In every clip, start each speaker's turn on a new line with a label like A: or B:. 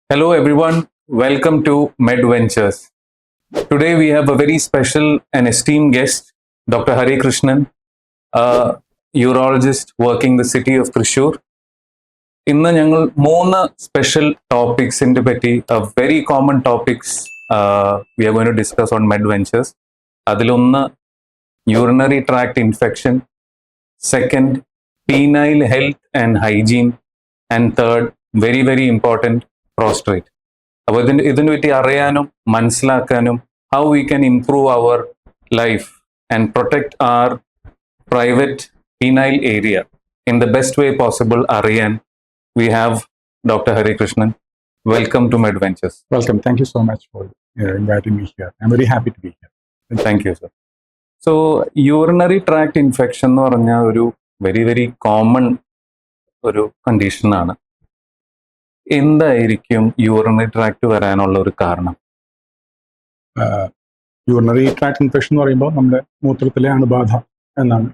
A: Hello, everyone. Welcome to Med Ventures. Today, we have a very special and esteemed guest, Dr. Hari Krishnan, a urologist working the city of Thrissur. ഇന്ന് ഞങ്ങൾ മൂന്ന് special ടോപ്പിക്സിന്റെ പറ്റി very common topics we are going to discuss on Med Ventures. അതിലൊന്ന് urinary tract infection, second penile health and hygiene, and third very very important prostate. അപ്പോൾ ഇതിനെ പറ്റി അറിയാനും മനസ്സിലാക്കാനും how we can improve our life and protect our private penile area in the best way possible അറിയാൻ we have Dr. Hari Krishnan. Welcome to Med Ventures.
B: Welcome. Thank you so much for inviting me here. I'm very happy to be here.
A: Thank you, sir. So, urinary tract infection എന്ന് പറഞ്ഞ ഒരു very very common ഒരു കണ്ടീഷനാണ്. എന്തായിരിക്കും urinary tract വരാനുള്ള ഒരു കാരണം?
B: Urinary tract infection എന്ന് പറയുമ്പോൾ നമ്മുടെ മൂത്രത്തിലെ അണുബാധ എന്നാണ്.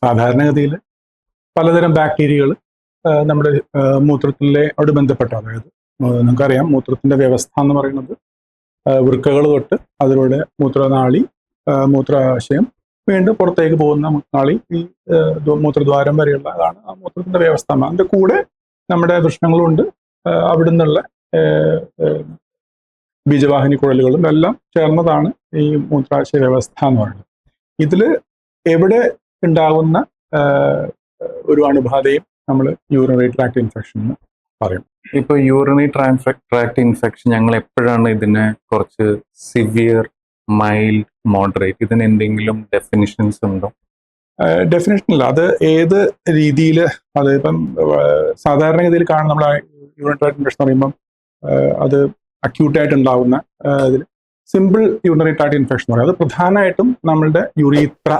B: സാധാരണഗതിയിൽ പലതരം ബാക്ടീരിയകൾ നമ്മുടെ മൂത്രത്തിലോട് ബന്ധപ്പെട്ട, അതായത് നമുക്കറിയാം മൂത്രത്തിന്റെ വ്യവസ്ഥ എന്ന് പറയുന്നത് വൃക്കകൾ തൊട്ട് അതിലൂടെ മൂത്രനാളി, മൂത്രാശയം, വീണ്ടും പുറത്തേക്ക് പോകുന്ന നാളി, ഈ മൂത്രദ്വാരം വരെയുള്ള അതാണ് ആ മൂത്രത്തിന്റെ വ്യവസ്ഥ. അതിൻ്റെ കൂടെ നമ്മുടെ വൃഷ്ണങ്ങളുണ്ട്, അവിടെ നിന്നുള്ള ബീജവാഹിനി കുഴലുകളും എല്ലാം ചേർന്നതാണ് ഈ മൂത്രാശയ വ്യവസ്ഥ എന്ന് പറയുന്നത്. ഇതിൽ എവിടെ ഉണ്ടാകുന്ന ഒരു അണുബാധയും നമ്മൾ യൂറിനറി ട്രാക്ട് ഇൻഫെക്ഷൻ എന്ന് പറയും.
A: ഇപ്പോൾ യൂറിനറി ട്രാക്ട് ഇൻഫെക്ഷൻ ഞങ്ങൾ എപ്പോഴാണ് ഇതിനെ കുറച്ച് സിവിയർ, മൈൽഡ്, മോഡറേറ്റ്, ഇതിന് എന്തെങ്കിലും ഡെഫിനിഷൻസ് ഉണ്ടോ?
B: ഡെഫിനിഷനില്ല. അത് ഏത് രീതിയിൽ, അത് ഇപ്പം സാധാരണഗതിയിൽ കാണുന്ന നമ്മൾ യൂറിനറി ട്രാക്ട് ഇൻഫെക്ഷൻ എന്ന് പറയുമ്പം അത് അക്യൂട്ടായിട്ട് ഉണ്ടാകുന്ന ഇതിൽ സിമ്പിൾ യൂറിനറി ട്രാക്ട് ഇൻഫെക്ഷൻ എന്ന് പറയും. അത് പ്രധാനമായിട്ടും നമ്മളുടെ യുറീത്ര,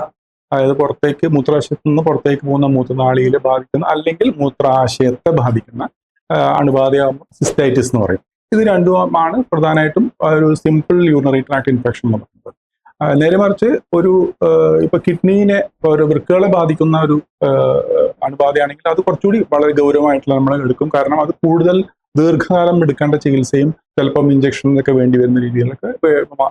B: അതായത് പുറത്തേക്ക് മൂത്രാശയത്തിൽ നിന്ന് പുറത്തേക്ക് പോകുന്ന മൂത്രനാളിയിൽ ബാധിക്കുന്ന അല്ലെങ്കിൽ മൂത്രാശയത്തെ ബാധിക്കുന്ന അണുബാധയാകുമ്പോൾ സിസ്റ്റൈറ്റിസ് എന്ന് പറയും. ഇത് രണ്ടുമാണ് പ്രധാനമായിട്ടും ഒരു സിമ്പിൾ യൂറിനറി ട്രാക്ട് ഇൻഫെക്ഷൻ എന്ന് പറയുന്നത്. നേരെ മറിച്ച് ഒരു ഇപ്പൊ കിഡ്നീനെ, ഒരു വൃക്കകളെ ബാധിക്കുന്ന ഒരു അണുബാധയാണെങ്കിൽ അത് കുറച്ചുകൂടി വളരെ ഗൗരവമായിട്ടുള്ള നമ്മൾ എടുക്കും. കാരണം അത് കൂടുതൽ ദീർഘകാലം എടുക്കേണ്ട ചികിത്സയും ചിലപ്പം ഇഞ്ചക്ഷനൊക്കെ വേണ്ടി വരുന്ന രീതിയിലൊക്കെ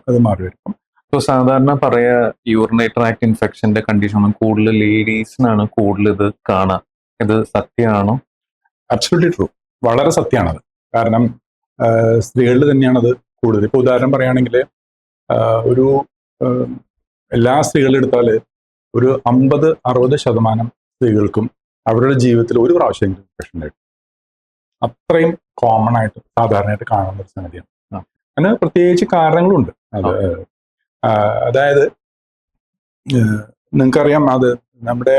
B: അത് മാറി വരും.
A: ഇപ്പോൾ സാധാരണ പറയാ യൂറിനറി ട്രാക്ട് ഇൻഫെക്ഷന്റെ കണ്ടീഷൻ കൂടുതൽ ലേഡീസിനാണ് കൂടുതൽ ഇത് കാണാം. ഇത് സത്യമാണോ?
B: Absolutely true. വളരെ സത്യമാണത്. കാരണം സ്ത്രീകളിൽ തന്നെയാണത് കൂടുതൽ. ഇപ്പോൾ ഉദാഹരണം പറയുകയാണെങ്കിൽ ഒരു എല്ലാ സ്ത്രീകളും എടുത്താൽ ഒരു 50-60% സ്ത്രീകൾക്കും അവരുടെ ജീവിതത്തിൽ ഒരു പ്രാവശ്യം ഇൻഫെക്ഷൻ ഉണ്ടായിട്ട്, അത്രയും കോമൺ ആയിട്ട് സാധാരണയായിട്ട് കാണുന്ന ഒരു സംഗതിയാണ്. അതിന് പ്രത്യേകിച്ച് കാരണങ്ങളുണ്ട്. അതായത് നിങ്ങൾക്കറിയാം, അത് നമ്മുടെ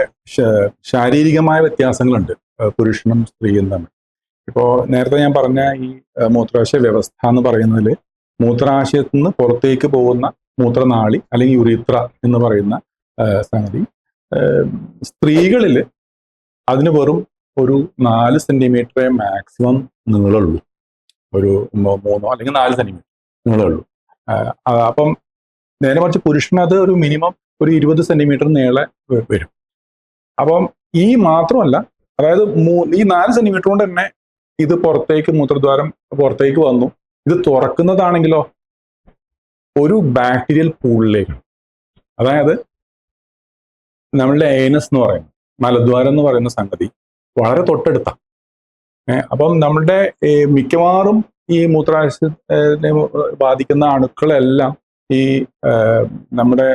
B: ശാരീരികമായ വ്യത്യാസങ്ങളുണ്ട് പുരുഷനും സ്ത്രീയും തമ്മിൽ. ഇപ്പോൾ നേരത്തെ ഞാൻ പറഞ്ഞ ഈ മൂത്രാശയ വ്യവസ്ഥ എന്ന് പറയുന്നതിൽ മൂത്രാശയത്തിൽ നിന്ന് പുറത്തേക്ക് പോകുന്ന മൂത്രനാളി അല്ലെങ്കിൽ യുറീത്ര എന്ന് പറയുന്ന സംഗതി സ്ത്രീകളിൽ അതിന് വെറും ഒരു 4 സെന്റിമീറ്ററേ മാക്സിമം നീളമുള്ളൂ. ഒരു 3 അല്ലെങ്കിൽ 4 സെന്റിമീറ്റർ നീളമുള്ളൂ. അപ്പം നേരെ മറിച്ച് പുരുഷനത് ഒരു മിനിമം ഒരു 20 സെന്റിമീറ്റർ നീളെ വരും. അപ്പം ഈ മാത്രമല്ല, അതായത് ഈ 4 സെന്റിമീറ്റർ കൊണ്ട് തന്നെ ഇത് പുറത്തേക്ക്, മൂത്രദ്വാരം പുറത്തേക്ക് വന്നു. ഇത് തുറക്കുന്നതാണെങ്കിലോ ഒരു ബാക്ടീരിയൽ പൂളിലേക്ക്, അതായത് നമ്മളുടെ ഏനസ് എന്ന് പറയുന്നത്, മലദ്വാരം എന്ന് പറയുന്ന സംഗതി വളരെ തൊട്ടടുത്താണ്. അപ്പം നമ്മളുടെ മിക്കവാറും ഈ മൂത്രാശയത്തെ ബാധിക്കുന്ന അണുക്കളെല്ലാം ഈ നമ്മുടെ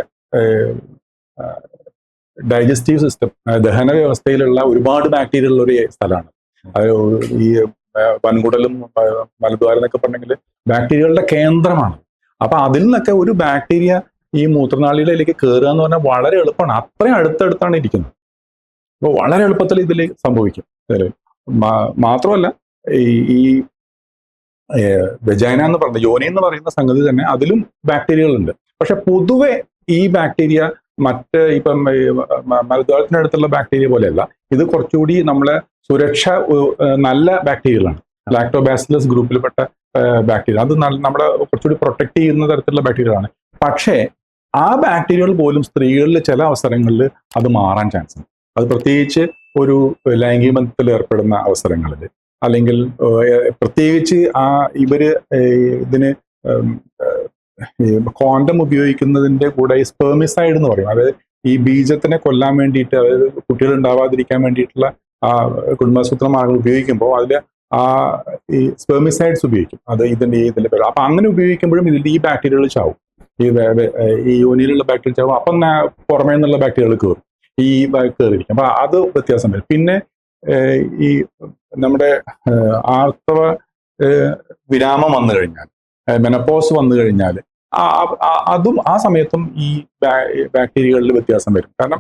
B: ഡൈജസ്റ്റീവ് സിസ്റ്റം, ദഹന വ്യവസ്ഥയിലുള്ള ഒരുപാട് ബാക്ടീരിയ ഉള്ള ഒരു സ്ഥലമാണ്. അത് ഈ വൻകുടലും മലദ്വാരം എന്നൊക്കെ പറഞ്ഞെങ്കിൽ ബാക്ടീരിയകളുടെ കേന്ദ്രമാണ്. അപ്പൊ അതിൽ നിന്നൊക്കെ ഒരു ബാക്ടീരിയ ഈ മൂത്രനാളികളിലേക്ക് കയറുക എന്ന് പറഞ്ഞാൽ വളരെ എളുപ്പമാണ്. അത്രയും അടുത്തടുത്താണ് ഇരിക്കുന്നത്. അപ്പോൾ വളരെ എളുപ്പത്തിൽ ഇതിൽ സംഭവിക്കും. മാത്രമല്ല ഈ വെജൈന എന്ന് പറയുന്നത്, യോനി എന്ന് പറയുന്ന സംഗതി തന്നെ, അതിലും ബാക്ടീരിയകളുണ്ട്. പക്ഷെ പൊതുവെ ഈ ബാക്ടീരിയ മറ്റ് ഇപ്പം മലദ്വാരത്തിനടുത്തുള്ള ബാക്ടീരിയ പോലെയല്ല. ഇത് കുറച്ചുകൂടി നമ്മളെ സുരക്ഷ നല്ല ബാക്ടീരിയകളാണ്. Lactobacillus ഗ്രൂപ്പിൽപ്പെട്ട bacteria. അത് നമ്മളെ കുറച്ചുകൂടി പ്രൊട്ടക്ട് ചെയ്യുന്ന തരത്തിലുള്ള ബാക്ടീരിയകളാണ്. പക്ഷേ ആ ബാക്ടീരിയകൾ പോലും സ്ത്രീകളിൽ ചില അവസരങ്ങളിൽ അത് മാറാൻ ചാൻസ് ഉണ്ട്. അത് പ്രത്യേകിച്ച് ഒരു ലൈംഗിക ബന്ധത്തിൽ ഏർപ്പെടുന്ന അവസരങ്ങളിൽ അല്ലെങ്കിൽ പ്രത്യേകിച്ച് ഇവര് ഇതിന് കോണ്ടം ഉപയോഗിക്കുന്നതിന്റെ കൂടെ ഈ സ്പെർമിസൈഡ് എന്ന് പറയും, അതായത് ഈ ബീജത്തിനെ കൊല്ലാൻ വേണ്ടിയിട്ട്, അതായത് കുട്ടികൾ ഉണ്ടാവാതിരിക്കാൻ വേണ്ടിയിട്ടുള്ള കുടുംബാസൂത്ര മാർഗം ഉപയോഗിക്കുമ്പോൾ അതിൽ ഈ സ്പെർമിസൈഡ്സ് ഉപയോഗിക്കും. അത് ഇതിന്റെ പേര്. അപ്പൊ അങ്ങനെ ഉപയോഗിക്കുമ്പോഴും ഇതിന്റെ ഈ ബാക്ടീരിയകൾ ചാവും, ഈ യോനിയിലുള്ള ബാക്ടീരിയ ചാവും. അപ്പം പുറമേ നിന്നുള്ള ബാക്ടീരിയകൾ കയറും, ഈ കയറിയിരിക്കും. അപ്പൊ അത് വ്യത്യാസം വരും. പിന്നെ ഈ നമ്മുടെ ആർത്തവ വിരാമം വന്നു കഴിഞ്ഞാൽ, മെനപ്പോസ് വന്നു കഴിഞ്ഞാൽ അതും ആ സമയത്തും ഈ ബാക്ടീരിയകളിൽ വ്യത്യാസം വരും. കാരണം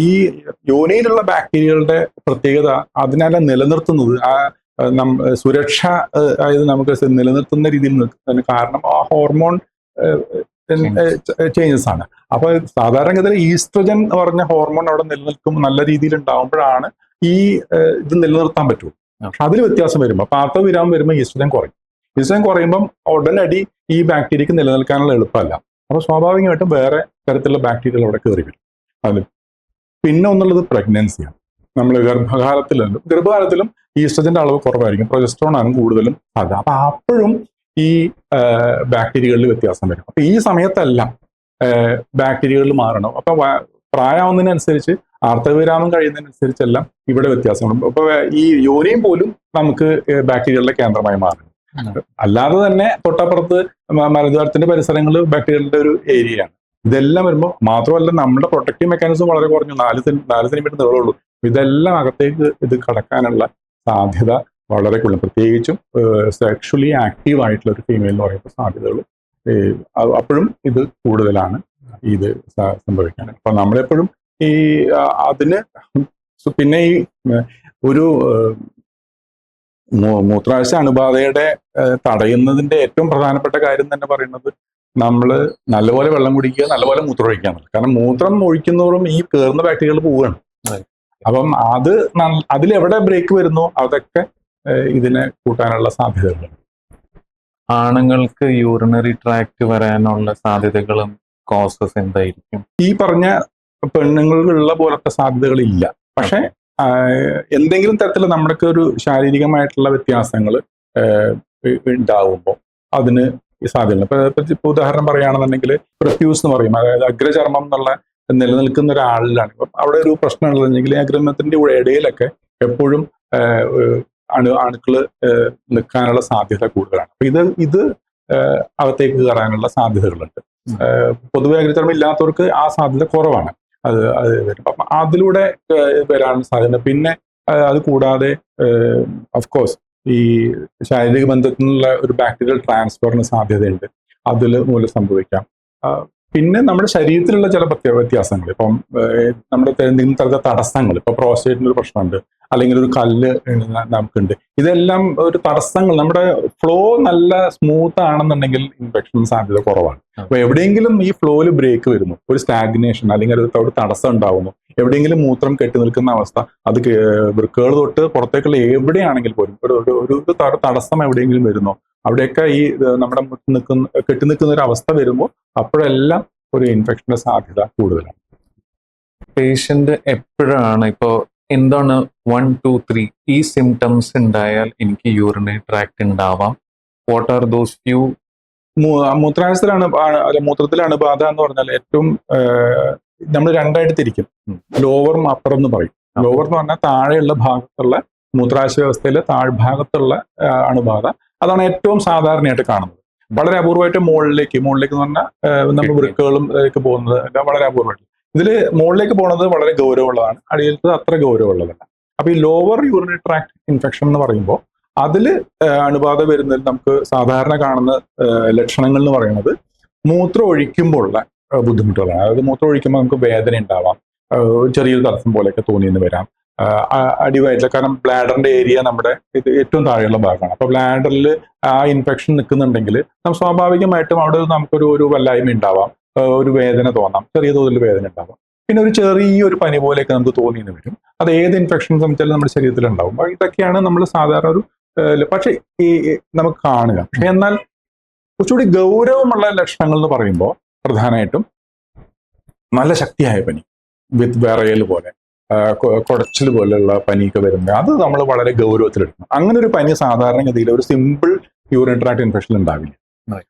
B: ഈ യോനിയിലുള്ള ബാക്ടീരിയകളുടെ പ്രത്യേകത അതിനെ നിലനിർത്തുന്നത് സുരക്ഷ, അതായത് നമുക്ക് നിലനിർത്തുന്ന രീതിയിൽ നിൽക്കുന്നതിന് കാരണം ആ ഹോർമോൺ ചേഞ്ചസ് ആണ്. അപ്പൊ സാധാരണഗതിയിൽ ഈസ്ട്രജൻ എന്ന് പറഞ്ഞ ഹോർമോൺ അവിടെ നിലനിൽക്കും, നല്ല രീതിയിൽ ഉണ്ടാവുമ്പോഴാണ് ഈ ഇത് നിലനിർത്താൻ പറ്റുള്ളൂ. പക്ഷെ അതിൽ വ്യത്യാസം വരുമ്പോൾ, ആർത്തവ വിരാമം വരുമ്പോൾ ഈസ്ട്രജൻ കുറയും. ഈസ്ട്രജൻ കുറയുമ്പം ഉടനടി ഈ ബാക്ടീരിയക്ക് നിലനിൽക്കാനുള്ള എളുപ്പമല്ല. അപ്പൊ സ്വാഭാവികമായിട്ടും വേറെ തരത്തിലുള്ള ബാക്ടീരിയകൾ അവിടെ കയറി വരും. അതിൽ പിന്നെ ഒന്നുള്ളത് പ്രഗ്നൻസിയാണ്. നമ്മൾ ഗർഭകാലത്തിലും ഈസ്ട്രജന്റെ അളവ് കുറവായിരിക്കും, പ്രൊജസ്ട്രോൺ ആണ് കൂടുതലും അത്. അപ്പൊ അപ്പോഴും ഈ ബാക്ടീരിയകളിൽ വ്യത്യാസം വരും. അപ്പൊ ഈ സമയത്തെല്ലാം ബാക്ടീരിയകളിൽ മാറണം. അപ്പൊ പ്രായമാവുന്നതിനനുസരിച്ച്, ആർത്തവവിരാമം കഴിയുന്നതിനനുസരിച്ചെല്ലാം ഇവിടെ വ്യത്യാസമുണ്ട്. അപ്പൊ ഈ യോനിയും പോലും നമുക്ക് ബാക്ടീരിയകളുടെ കേന്ദ്രമായി മാറും. അല്ലാതെ തന്നെ തൊട്ടപ്പുറത്ത് മലദ്വാരത്തിന്റെ പരിസരങ്ങൾ ബാക്ടീരിയകളുടെ ഒരു ഏരിയയാണ്. ഇതെല്ലാം വരുമ്പോൾ മാത്രമല്ല, നമ്മുടെ പ്രൊട്ടക്റ്റീവ് മെക്കാനിസം വളരെ കുറഞ്ഞു, 4 സെന്റിമീറ്റർ നീളമുള്ളൂ. ഇതെല്ലാം അകത്തേക്ക് ഇത് കടക്കാനുള്ള സാധ്യത വളരെ കൂടുതൽ, പ്രത്യേകിച്ചും സെക്ഷലി ആക്റ്റീവ് ആയിട്ടുള്ള ഒരു ഫീമെയിൽ എന്ന് പറയുന്ന സാധ്യതകൾ അപ്പോഴും ഇത് കൂടുതലാണ് ഇത് സംഭവിക്കാൻ. അപ്പൊ നമ്മളെപ്പോഴും ഈ അതിന് പിന്നെ ഈ ഒരു മൂത്രാശയ അണുബാധയുടെ തടയുന്നതിന്റെ ഏറ്റവും പ്രധാനപ്പെട്ട കാര്യം തന്നെ പറയുന്നത് നമ്മൾ നല്ലപോലെ വെള്ളം കുടിക്കുക, നല്ലപോലെ മൂത്രം ഒഴിക്കുക എന്നുള്ളത്. കാരണം മൂത്രം ഒഴിക്കുന്നതോറും ഈ കയറുന്ന ബാക്ടീരിയകൾ പോവുകയാണ്. അപ്പം അതിലെവിടെ ബ്രേക്ക് വരുന്നോ അതൊക്കെ ഇതിനെ കൂട്ടാനുള്ള സാധ്യതകളുണ്ട്.
A: ആണുങ്ങൾക്ക് യൂറിനറി ട്രാക്ട് വരാനുള്ള സാധ്യതകളും കോസസ് എന്തായിരിക്കും? ഈ
B: പറഞ്ഞ പെണ്ണുങ്ങളിലുള്ള പോലത്തെ സാധ്യതകളില്ല. പക്ഷെ എന്തെങ്കിലും തരത്തിൽ നമ്മൾക്ക് ഒരു ശാരീരികമായിട്ടുള്ള വ്യത്യാസങ്ങൾ ഉണ്ടാവുമ്പോൾ അതിന് സാധ്യതയുണ്ട്. ഇപ്പൊ ഉദാഹരണം പറയുകയാണെന്നുണ്ടെങ്കിൽ പ്രഫ്യൂസ് എന്ന് പറയും, അതായത് അഗ്രചർമ്മം എന്നുള്ള നിലനിൽക്കുന്ന ഒരാളിലാണ്. ഇപ്പം അവിടെ ഒരു പ്രശ്നം ഉള്ളതെങ്കിൽ അഗ്രചർമ്മത്തിന്റെ ഇടയിലൊക്കെ എപ്പോഴും അണുക്കള് നിൽക്കാനുള്ള സാധ്യത കൂടുതലാണ്. അപ്പൊ ഇത് അകത്തേക്ക് കയറാനുള്ള സാധ്യതകളുണ്ട്. പൊതുവെ അഗ്രചർമ്മം ഇല്ലാത്തവർക്ക് ആ സാധ്യത കുറവാണ്. അത് വരും. അപ്പം അതിലൂടെ വരാൻ സാധ്യത. പിന്നെ അത് കൂടാതെ ഓഫ്കോഴ്സ് ഈ ശാരീരിക ബന്ധത്തിൽ നിന്നുള്ള ഒരു ബാക്ടീരിയൽ ട്രാൻസ്ഫറിന് സാധ്യതയുണ്ട്, അതിൽ മൂലം സംഭവിക്കാം. പിന്നെ നമ്മുടെ ശരീരത്തിലുള്ള ചില വ്യത്യാസങ്ങൾ, ഇപ്പം നമ്മുടെ എന്തെങ്കിലും തരത്തിലുള്ള തടസ്സങ്ങൾ, ഇപ്പൊ പ്രോസ്റ്റേറ്റിന് ഒരു പ്രശ്നമുണ്ട്, അല്ലെങ്കിൽ ഒരു കല്ല് നമുക്കുണ്ട്, ഇതെല്ലാം ഒരു തടസ്സങ്ങൾ. നമ്മുടെ ഫ്ലോ നല്ല സ്മൂത്ത് ആണെന്നുണ്ടെങ്കിൽ ഇൻഫെക്ഷൻ സാധ്യത കുറവാണ്. അപ്പൊ എവിടെയെങ്കിലും ഈ ഫ്ലോയിൽ ബ്രേക്ക് വരുന്നു, ഒരു സ്റ്റാഗ്നേഷൻ അല്ലെങ്കിൽ ഒരു തടസ്സം ഉണ്ടാവുന്നു, എവിടെയെങ്കിലും മൂത്രം കെട്ടി നിൽക്കുന്ന അവസ്ഥ, അത് വൃക്കകൾ തൊട്ട് പുറത്തേക്കുള്ള എവിടെയാണെങ്കിൽ പോലും ഒരു തടസ്സം എവിടെയെങ്കിലും വരുന്നോ, അവിടെയൊക്കെ ഈ നമ്മുടെ കെട്ടി നിൽക്കുന്ന ഒരു അവസ്ഥ വരുമ്പോൾ അപ്പോഴെല്ലാം ഒരു ഇൻഫെക്ഷന്റെ സാധ്യത കൂടുതലാണ്.
A: പേഷ്യന്റ് എപ്പോഴാണ് ഇപ്പോ എന്താണ് 1, 2, 3 ഈ സിംറ്റംസ് ഉണ്ടായാൽ എനിക്ക് യൂറിനറി ട്രാക്ട് ഉണ്ടാവാം, വാട്ട് ആർ ദോസ് ഫ്യൂ?
B: മൂത്രത്തിലാണ് ബാധ എന്ന് പറഞ്ഞാൽ ഏറ്റവും നമ്മൾ രണ്ടായിട്ട് തിരിക്കും. ലോവറും അപ്പറും എന്ന് പറയും. ലോവർ എന്ന് പറഞ്ഞാൽ താഴെയുള്ള ഭാഗത്തുള്ള മൂത്രാശയ വ്യവസ്ഥയിലെ താഴ്ഭാഗത്തുള്ള അണുബാധ, അതാണ് ഏറ്റവും സാധാരണയായിട്ട് കാണുന്നത്. വളരെ അപൂർവമായിട്ട് മുകളിലേക്ക് എന്ന് പറഞ്ഞാൽ നമ്മൾ വൃക്കകളും പോകുന്നത് വളരെ അപൂർവമായിട്ട്. ഇതില് മുകളിലേക്ക് പോകുന്നത് വളരെ ഗൗരവമുള്ളതാണ്, അടിയിലത്തത് അത്ര ഗൗരവമുള്ളതല്ല. അപ്പൊ ഈ ലോവർ യൂറിനറി ട്രാക്ട് ഇൻഫെക്ഷൻ എന്ന് പറയുമ്പോൾ അതിൽ അണുബാധ വരുന്നതിൽ നമുക്ക് സാധാരണ കാണുന്ന ലക്ഷണങ്ങൾ എന്ന് പറയുന്നത് മൂത്രം ഒഴിക്കുമ്പോഴുള്ള ബുദ്ധിമുട്ടുകളാണ്. അതായത് മൂത്രം ഒഴിക്കുമ്പോൾ നമുക്ക് വേദന ഉണ്ടാവാം, ചെറിയൊരു തടസ്സം പോലെയൊക്കെ തോന്നിയെന്ന് വരാം. അടിവയറ്റിൽ, കാരണം ബ്ലാഡറിന്റെ ഏരിയ നമ്മുടെ ഇത് ഏറ്റവും താഴെയുള്ള ഭാഗമാണ്. അപ്പൊ ബ്ലാഡറിൽ ആ ഇൻഫെക്ഷൻ നിൽക്കുന്നുണ്ടെങ്കിൽ സ്വാഭാവികമായിട്ടും അവിടെ നമുക്കൊരു വല്ലായ്മ ഉണ്ടാവാം, ഒരു വേദന തോന്നാം, ചെറിയ തോതിൽ വേദന ഉണ്ടാവാം. പിന്നെ ഒരു ചെറിയൊരു പനി പോലെയൊക്കെ നമുക്ക് തോന്നിയെന്ന് വരും. അത് ഏത് ഇൻഫെക്ഷൻ സംബന്ധിച്ചാലും നമ്മുടെ ശരീരത്തിൽ ഉണ്ടാവും. ഇതൊക്കെയാണ് നമ്മൾ സാധാരണ ഒരു പക്ഷെ ഈ നമുക്ക് കാണുക. പക്ഷെ എന്നാൽ കുറച്ചുകൂടി ഗൗരവമുള്ള ലക്ഷണങ്ങൾ എന്ന് പറയുമ്പോൾ പ്രധാനമായിട്ടും നല്ല ശക്തിയായ പനി വിത്ത് വിറയൽ പോലെ, കുടച്ചിൽ പോലെയുള്ള പനിയൊക്കെ വരുമ്പോൾ അത് നമ്മൾ വളരെ ഗൗരവത്തിലെടുക്കണം. അങ്ങനെ ഒരു പനി സാധാരണഗതിയിൽ ഒരു സിമ്പിൾ യൂറിൻ ട്രാക്ട് ഇൻഫെക്ഷൻ ഉണ്ടാവില്ല.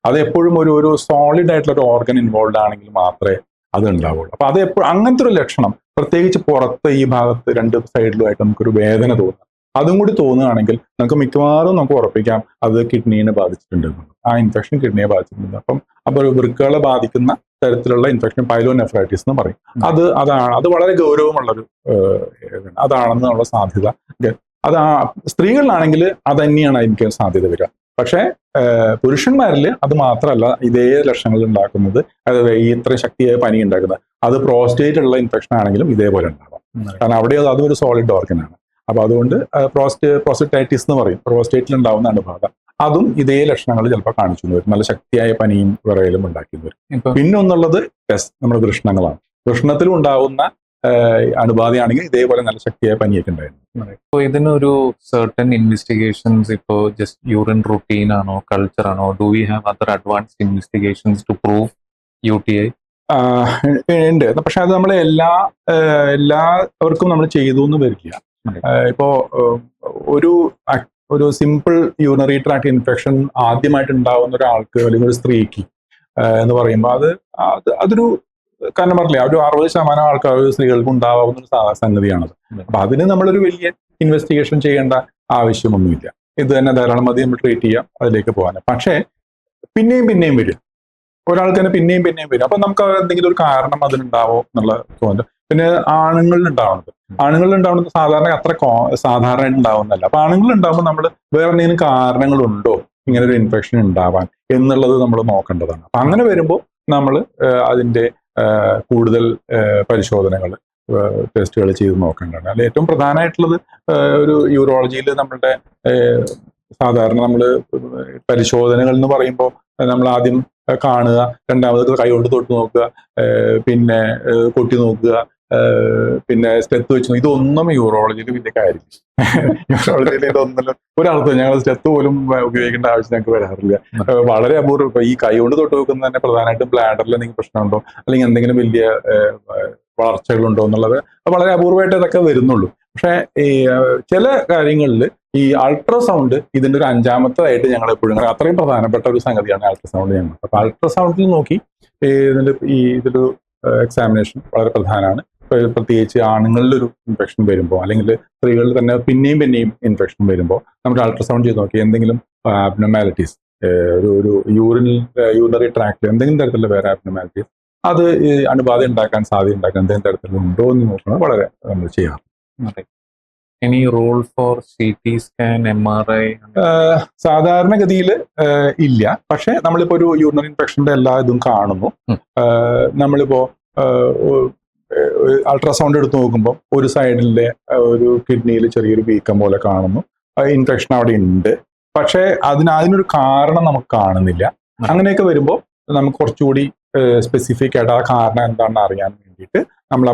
B: അത് എപ്പോഴും ഒരു സോളിഡ് ആയിട്ടുള്ള ഒരു ഓർഗൻ ഇൻവോൾവ് ആണെങ്കിൽ മാത്രമേ അത് ഉണ്ടാവുള്ളൂ. അപ്പൊ അത് എപ്പോഴും അങ്ങനത്തെ ഒരു ലക്ഷണം, പ്രത്യേകിച്ച് പുറത്ത് ഈ ഭാഗത്ത് രണ്ട് സൈഡിലുമായിട്ട് നമുക്കൊരു വേദന തോന്നുക, അതും കൂടി തോന്നുകയാണെങ്കിൽ നമുക്ക് മിക്കവാറും നമുക്ക് ഉറപ്പിക്കാം അത് കിഡ്നീനെ ബാധിച്ചിട്ടുണ്ട്. ആ ഇൻഫെക്ഷൻ കിഡ്നിയെ ബാധിച്ചിട്ടുണ്ട്. അപ്പൊ വൃക്കകളെ ബാധിക്കുന്ന തരത്തിലുള്ള ഇൻഫെക്ഷൻ പൈലോനെഫ്രൈറ്റിസ് എന്ന് പറയും. അത് വളരെ ഗൗരവമുള്ളൊരു അതാണെന്നുള്ള സാധ്യത. അത് സ്ത്രീകളിലാണെങ്കിൽ അത് തന്നെയാണ് അതിന് സാധ്യത വരിക. പക്ഷേ പുരുഷന്മാരിൽ അത് മാത്രമല്ല ഇതേ ലക്ഷണങ്ങൾ ഉണ്ടാക്കുന്നത്, അതായത് ഇത്ര ശക്തിയായ പനി ഉണ്ടാക്കുന്നത്, അത് പ്രോസ്റ്റേറ്റ് ഉള്ള ഇൻഫെക്ഷൻ ആണെങ്കിലും ഇതേപോലെ ഉണ്ടാവാം. കാരണം അവിടെ അതൊരു സോളിഡ് ഓർഗനാണ്. അപ്പൊ അതുകൊണ്ട് പ്രോസ്റ്റേറ്റൈറ്റിസ് എന്ന് പറയും, പ്രോസ്റ്റേറ്റിൽ ഉണ്ടാവുന്ന അണുബാധ, അതും ഇതേ ലക്ഷണങ്ങൾ ചിലപ്പോൾ കാണിച്ചു വരും. നല്ല ശക്തിയായ പനിയും വിറയലും ഉണ്ടാക്കി വരും. പിന്നെ ഒന്നുള്ളത് നമ്മുടെ വൃഷ്ണങ്ങളാണ്. വൃഷ്ണത്തിലും ഉണ്ടാവുന്ന അണുബാധയാണെങ്കിൽ ഇതേപോലെ നല്ല ശക്തിയായ പനിയൊക്കെ ഉണ്ടായിരുന്നു.
A: അപ്പോൾ ഇതിനൊരു സർട്ടൻ ഇൻവെസ്റ്റിഗേഷൻസ്, ഇപ്പോൾ ജസ്റ്റ് യൂറിൻ റൂട്ടീൻ ആണോ, കൾച്ചർ ആണോ, do we have other advanced investigations to prove UTI?
B: ഉണ്ട്. പക്ഷെ അത് നമ്മൾ എല്ലാവർക്കും നമ്മൾ ചെയ്തു എന്ന് വരില്ല. ഇപ്പോ ഒരു സിമ്പിൾ യൂറിനറി ട്രാക്ട് ഇൻഫെക്ഷൻ ആദ്യമായിട്ട് ഉണ്ടാവുന്ന ഒരാൾക്ക് അല്ലെങ്കിൽ ഒരു സ്ത്രീക്ക് എന്ന് പറയുമ്പോൾ അതൊരു കാരണം പറഞ്ഞില്ലേ, ഒരു 60% ആൾക്കാർ സ്ത്രീകൾക്ക് ഉണ്ടാവുന്ന ഒരു സംഗതിയാണത്. അപ്പൊ അതിന് നമ്മളൊരു വലിയ ഇൻവെസ്റ്റിഗേഷൻ ചെയ്യേണ്ട ആവശ്യമൊന്നുമില്ല. ഇത് തന്നെ ധാരാളം മതി നമ്മൾ ട്രീറ്റ് ചെയ്യാം, അതിലേക്ക് പോകാൻ. പക്ഷേ പിന്നെയും വരും, ഒരാൾക്ക് തന്നെ പിന്നെയും വരും. അപ്പൊ നമുക്ക് എന്തെങ്കിലും ഒരു കാരണം അതിനുണ്ടാവോ എന്നുള്ള തോന്നുന്നു. പിന്നെ ആണുങ്ങളിൽ ഉണ്ടാവുന്നത് സാധാരണ അത്ര സാധാരണ ഉണ്ടാവുന്നല്ല. അപ്പൊ ആണുങ്ങളിൽ ഉണ്ടാവുമ്പോൾ നമ്മൾ വേറെ എന്തെങ്കിലും കാരണങ്ങളുണ്ടോ ഇങ്ങനെ ഒരു ഇൻഫെക്ഷൻ ഉണ്ടാവാൻ എന്നുള്ളത് നമ്മൾ നോക്കേണ്ടതാണ്. അപ്പൊ അങ്ങനെ വരുമ്പോൾ നമ്മൾ അതിന്റെ കൂടുതൽ പരിശോധനകൾ, ടെസ്റ്റുകൾ ചെയ്ത് നോക്കേണ്ടതാണ്. അതിൽ ഏറ്റവും പ്രധാനമായിട്ടുള്ളത് ഒരു യൂറോളജിയിൽ നമ്മളുടെ സാധാരണ നമ്മൾ പരിശോധനകൾ എന്ന് പറയുമ്പോൾ നമ്മൾ ആദ്യം കാണുക, രണ്ടാമത് കൈകൊണ്ട് തൊട്ട് നോക്കുക, പിന്നെ കൊട്ടി നോക്കുക, പിന്നെ സ്റ്റെത്ത് വെച്ച് ഇതൊന്നും യൂറോളജിയിൽ വലിയ കാര്യമില്ല. യൂറോളജിയിൽ ഇതൊന്നല്ല ഒരർത്ഥം ഞങ്ങൾ സ്റ്റെത്ത് പോലും ഉപയോഗിക്കേണ്ട ആവശ്യം ഞങ്ങൾക്ക് വരാറില്ല. വളരെ അപൂർവം. ഇപ്പൊ ഈ കൈ കൊണ്ട് തൊട്ട് നോക്കുന്നത് തന്നെ പ്രധാനമായിട്ടും ബ്ലാഡറിൽ എന്തെങ്കിലും പ്രശ്നമുണ്ടോ അല്ലെങ്കിൽ എന്തെങ്കിലും വലിയ വളർച്ചകളുണ്ടോ എന്നുള്ളത് വളരെ അപൂർവമായിട്ട് ഇതൊക്കെ വരുന്നുള്ളൂ. പക്ഷെ ഈ ചില കാര്യങ്ങളിൽ ഈ അൾട്രാസൗണ്ട് ഇതിന്റെ ഒരു അഞ്ചാമത്തേതായിട്ട് ഞങ്ങൾ എപ്പോഴും, അത്രയും പ്രധാനപ്പെട്ട ഒരു സംഗതിയാണ് അൾട്രാസൗണ്ട് ഞങ്ങൾ. അപ്പൊ അൾട്രാസൗണ്ടിൽ നോക്കി ഇതിലൊരു എക്സാമിനേഷൻ വളരെ പ്രധാനമാണ്. പ്രത്യേകിച്ച് ആണുങ്ങളിലൊരു ഇൻഫെക്ഷൻ വരുമ്പോൾ അല്ലെങ്കിൽ സ്ത്രീകളിൽ തന്നെ പിന്നെയും ഇൻഫെക്ഷൻ വരുമ്പോൾ നമുക്ക് അൾട്രാസൗണ്ട് ചെയ്ത് നോക്കി എന്തെങ്കിലും ആബ്നോമാലിറ്റീസ്, ഒരു യൂറിനറി ട്രാക്ട് എന്തെങ്കിലും തരത്തിലുള്ള വേറെ ആബ്നോമാലിറ്റീസ്, അത് അണുബാധ ഉണ്ടാക്കാൻ സാധ്യത ഉണ്ടാക്കാൻ എന്തെങ്കിലും തരത്തിലുണ്ടോ എന്ന് നോക്കുന്നത് വളരെ നമ്മൾ ചെയ്യാറ്.
A: Any role for CT scan, MRI?
B: സാധാരണഗതിയിൽ ഇല്ല. പക്ഷെ നമ്മളിപ്പോ ഒരു യൂറിനറി ഇൻഫെക്ഷന്റെ എല്ലാ ഇതും കാണുന്നു. നമ്മളിപ്പോ അൾട്രാസൗണ്ട് എടുത്ത് നോക്കുമ്പോൾ ഒരു സൈഡിലെ ഒരു കിഡ്നിയിൽ ചെറിയൊരു വീക്കം പോലെ കാണുന്നു. ഇൻഫെക്ഷൻ അവിടെ ഉണ്ട്, പക്ഷെ അതിനൊരു കാരണം നമുക്ക് കാണുന്നില്ല. അങ്ങനെയൊക്കെ വരുമ്പോൾ നമുക്ക് കുറച്ചുകൂടി സ്പെസിഫിക് ആയിട്ട് ആ കാരണം എന്താണെന്ന് അറിയാൻ വേണ്ടിയിട്ട് നമ്മൾ ആ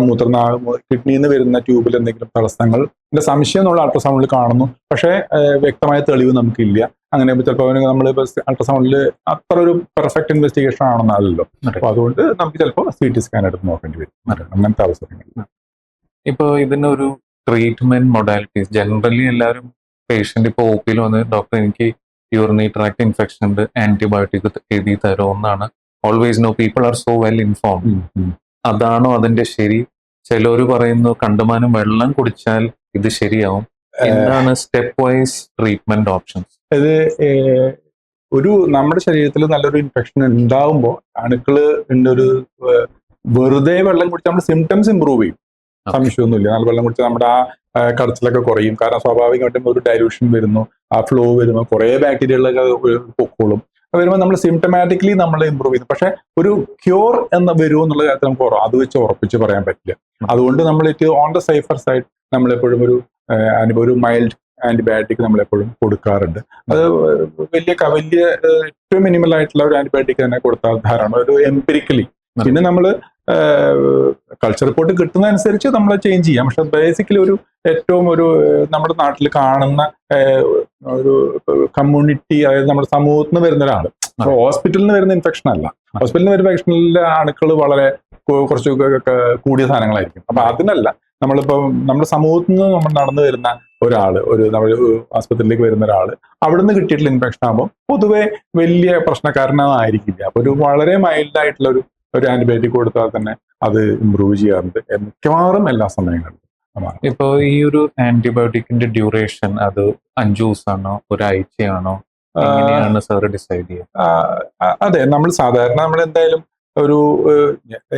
B: കിഡ്നിയിൽ നിന്ന് വരുന്ന ട്യൂബിൽ എന്തെങ്കിലും തടസ്സങ്ങളുടെ സംശയം എന്നുള്ള അൾട്രാസൗണ്ടിൽ കാണുന്നു. പക്ഷേ വ്യക്തമായ തെളിവ് നമുക്കില്ല. അങ്ങനെ ചിലപ്പോൾ നമ്മൾ അൾട്രാസൗണ്ടിൽ അത്ര ഒരു പെർഫെക്റ്റ് ഇൻവെസ്റ്റിഗേഷൻ ആണെന്നല്ലോ. അപ്പൊ അതുകൊണ്ട് നമുക്ക് ചിലപ്പോൾ CT സ്കാൻ എടുത്ത് നോക്കേണ്ടി വരും അങ്ങനത്തെ അവസരങ്ങളിൽ.
A: ഇപ്പൊ ഇതിനൊരു ട്രീറ്റ്മെന്റ് മൊഡാലിറ്റീസ് ജനറലി എല്ലാവരും പേഷ്യന്റ് ഇപ്പോൾ OP വന്ന് ഡോക്ടർ എനിക്ക് യൂറിനറി ട്രാക്ട് ഇൻഫെക്ഷൻ ഉണ്ട്, ആന്റിബയോട്ടിക് എഴുതി തരുമെന്നാണ്. Always no, people are so well informed. അതാണോ അതിന്റെ ശരി? ചിലര് പറയുന്നു കണ്ടമാനം വെള്ളം കുടിച്ചാൽ ഇത് ശരിയാവും. എന്താണ് സ്റ്റെപ്പ് വൈസ് ട്രീറ്റ്മെന്റ് ഓപ്ഷൻസ്?
B: ഇത് നമ്മുടെ ശരീരത്തിൽ നല്ലൊരു ഇൻഫെക്ഷൻ ഉണ്ടാവുമ്പോൾ അണുക്കള് വെറുതെ വെള്ളം കുടിച്ചാൽ നമ്മുടെ സിംറ്റംസ് ഇമ്പ്രൂവ് ചെയ്യും, സംശയമൊന്നുമില്ല. നല്ല വെള്ളം കുടിച്ചാൽ നമ്മുടെ ആ കടച്ചിലൊക്കെ കുറയും. കാരണം സ്വാഭാവികമായിട്ടും ഒരു ഡൈലൂഷൻ വരുന്നു, ആ ഫ്ലോ വരുമ്പോൾ കുറെ ബാക്ടീരിയകളൊക്കെ പൊക്കോളും. വരുമ്പോൾ നമ്മൾ സിംറ്റമാറ്റിക്കലി നമ്മൾ ഇമ്പ്രൂവ് ചെയ്യുന്നു. പക്ഷെ ഒരു ക്യൂർ വരുമോ എന്നുള്ള കാര്യത്തിൽ നമുക്ക് അത് വെച്ച് ഉറപ്പിച്ച് പറയാൻ പറ്റില്ല. അതുകൊണ്ട് നമ്മൾ ഓൺ ദ സേഫർ സൈഡ് നമ്മളെപ്പോഴും ഒരു മൈൽഡ് ആന്റിബയോട്ടിക് നമ്മളെപ്പോഴും കൊടുക്കാറുണ്ട്. അത് വലിയ ഏറ്റവും മിനിമൽ ആയിട്ടുള്ള ഒരു ആന്റിബയോട്ടിക് തന്നെ കൊടുത്താൽ ധാരാളം, ഒരു എംപിരിക്കലി. പിന്നെ നമ്മൾ കൾച്ചർ റിപ്പോർട്ട് കിട്ടുന്നതനുസരിച്ച് നമ്മൾ ചേഞ്ച് ചെയ്യാം. പക്ഷെ ബേസിക്കലി ഏറ്റവും നമ്മുടെ നാട്ടിൽ കാണുന്ന ഒരു കമ്മ്യൂണിറ്റി, അതായത് നമ്മുടെ സമൂഹത്തിൽ നിന്ന് വരുന്ന ഒരാൾ, ഹോസ്പിറ്റലിൽ നിന്ന് വരുന്ന ഇൻഫെക്ഷൻ അല്ല. ഹോസ്പിറ്റലിൽ നിന്ന് വരുന്ന ഇൻഫെക്ഷനിലെ അണുക്കൾ വളരെ കുറച്ച് കൂടിയ സാധനങ്ങളായിരിക്കും. അപ്പൊ അതിനല്ല, നമ്മളിപ്പോൾ നമ്മുടെ സമൂഹത്തിൽ നിന്ന് നമ്മൾ നടന്നു വരുന്ന ഒരാള് നമ്മൾ ആസ്പത്രിയിലേക്ക് വരുന്ന ഒരാള് അവിടെ നിന്ന് കിട്ടിയിട്ടുള്ള ഇൻഫെക്ഷൻ ആകുമ്പോൾ പൊതുവെ വലിയ പ്രശ്നക്കാരനായിരിക്കില്ല. അപ്പൊ ഒരു വളരെ മൈൽഡ് ആയിട്ടുള്ള ഒരു ആന്റിബയോട്ടിക് കൊടുത്താൽ തന്നെ അത് ഇമ്പ്രൂവ് ചെയ്യാറുണ്ട് മിക്കവാറും എല്ലാ സമയങ്ങളിലും.
A: ഇപ്പൊ ഈ ഒരു ആന്റിബയോട്ടിക്കിന്റെ ഡ്യൂറേഷൻ അത് 5 ദിവസമാണോ ഒരാഴ്ചയാണോ, എങ്ങനെയാണ് സാർ ഡിസൈഡ് ചെയ്യുക?
B: അതെ, നമ്മൾ സാധാരണ നമ്മൾ എന്തായാലും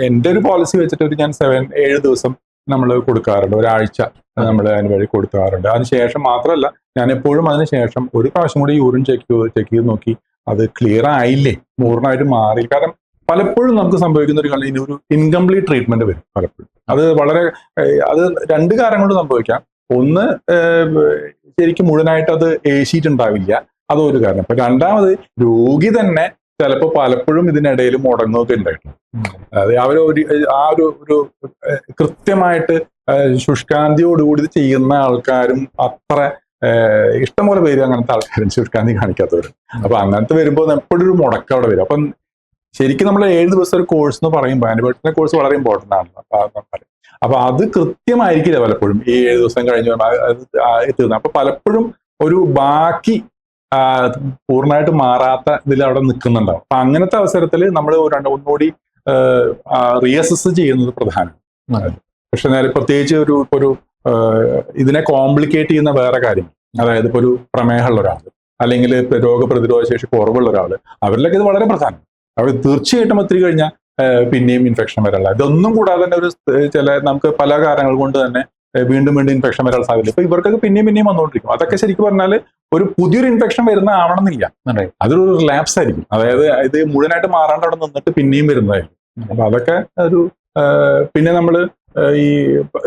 B: എന്റെ ഒരു പോളിസി വെച്ചിട്ട് ഞാൻ 7 ദിവസം നമ്മൾ കൊടുക്കാറുണ്ട്, ഒരാഴ്ച നമ്മൾ ആന്റിബയോട്ടിക് കൊടുക്കാറുണ്ട്. അതിനുശേഷം മാത്രമല്ല, ഞാൻ എപ്പോഴും അതിനുശേഷം ഒരു പ്രാവശ്യം കൂടി യൂറിൻ ചെക്ക് ചെയ്ത് നോക്കി അത് ക്ലിയർ ആയില്ലേ, പൂർണ്ണമായിട്ട് മാറി. കാരണം പലപ്പോഴും നമുക്ക് സംഭവിക്കുന്ന ഒരു കാര്യം ഒരു ഇൻകംപ്ലീറ്റ് ട്രീറ്റ്മെന്റ് വരും പലപ്പോഴും. അത് അത് 2 കാരണം കൊണ്ട് സംഭവിക്കാം. ഒന്ന്, ശരിക്കും മുഴുവനായിട്ട് അത് ഏശിയിട്ടുണ്ടാവില്ല, അതൊരു കാരണം. അപ്പൊ രണ്ടാമത്, രോഗി തന്നെ ചിലപ്പോൾ പലപ്പോഴും ഇതിനിടയിൽ മുടങ്ങുകയൊക്കെ ഉണ്ടായിട്ടുണ്ട്. അതായത് ഒരു കൃത്യമായിട്ട് ശുഷ്കാന്തിയോടുകൂടി ഇത് ചെയ്യുന്ന ആൾക്കാരും അത്ര ഇഷ്ടംപോലെ പേര് അങ്ങനത്തെ ആൾക്കാരും ശുഷ്കാന്തി കാണിക്കാത്തവരും. അപ്പൊ അങ്ങനത്തെ വരുമ്പോൾ എപ്പോഴും ഒരു മുടക്കം അവിടെ വരും. അപ്പം ശരിക്കും നമ്മൾ 7 ദിവസം ഒരു കോഴ്സ് എന്ന് പറയുമ്പോൾ ആന്റിബയോട്ടിക്കിന്റെ കോഴ്സ് വളരെ ഇമ്പോർട്ടന്റ് ആണല്ലോ. അപ്പൊ അത് കൃത്യമായിരിക്കില്ല പലപ്പോഴും ഈ 7 ദിവസം കഴിഞ്ഞ് തീർന്നത്. അപ്പൊ പലപ്പോഴും ഒരു ബാക്കി പൂർണ്ണമായിട്ട് മാറാത്ത ഇതിൽ അവിടെ നിൽക്കുന്നുണ്ടാവും. അപ്പൊ അങ്ങനത്തെ അവസരത്തിൽ നമ്മൾ ഒന്നുകൂടി റീഅസസ് ചെയ്യുന്നത് പ്രധാനമാണ്. പക്ഷെ നേരെ പ്രത്യേകിച്ച് ഒരു ഇതിനെ കോംപ്ലിക്കേറ്റ് ചെയ്യുന്ന വേറെ കാര്യം, അതായത് ഇപ്പൊ ഒരു പ്രമേഹമുള്ള ഒരാൾ അല്ലെങ്കിൽ രോഗപ്രതിരോധ ശേഷി കുറവുള്ള ഒരാൾ, അവരിലൊക്കെ ഇത് വളരെ പ്രധാനം. അവർ തീർച്ചയായിട്ടും ഒത്തിരി കഴിഞ്ഞാൽ പിന്നെയും ഇൻഫെക്ഷൻ വരാനുള്ള, ഇതൊന്നും കൂടാതെ തന്നെ നമുക്ക് പല കാരണങ്ങൾ കൊണ്ട് തന്നെ വീണ്ടും ഇൻഫെക്ഷൻ വരാൻ സാധ്യത. ഇപ്പൊ ഇവർക്കൊക്കെ പിന്നെയും വന്നുകൊണ്ടിരിക്കും. അതൊക്കെ ശരിക്കും പറഞ്ഞാൽ ഒരു പുതിയൊരു ഇൻഫെക്ഷൻ വരുന്ന ആവണമെന്നില്ല, അതൊരു റിലാപ്സ് ആയിരിക്കും. അതായത് ഇത് മുഴുവനായിട്ട് മാറാണ്ട് അവിടെ നിന്നിട്ട് പിന്നെയും വരുന്നതായിരിക്കും. അപ്പൊ അതൊക്കെ പിന്നെ നമ്മൾ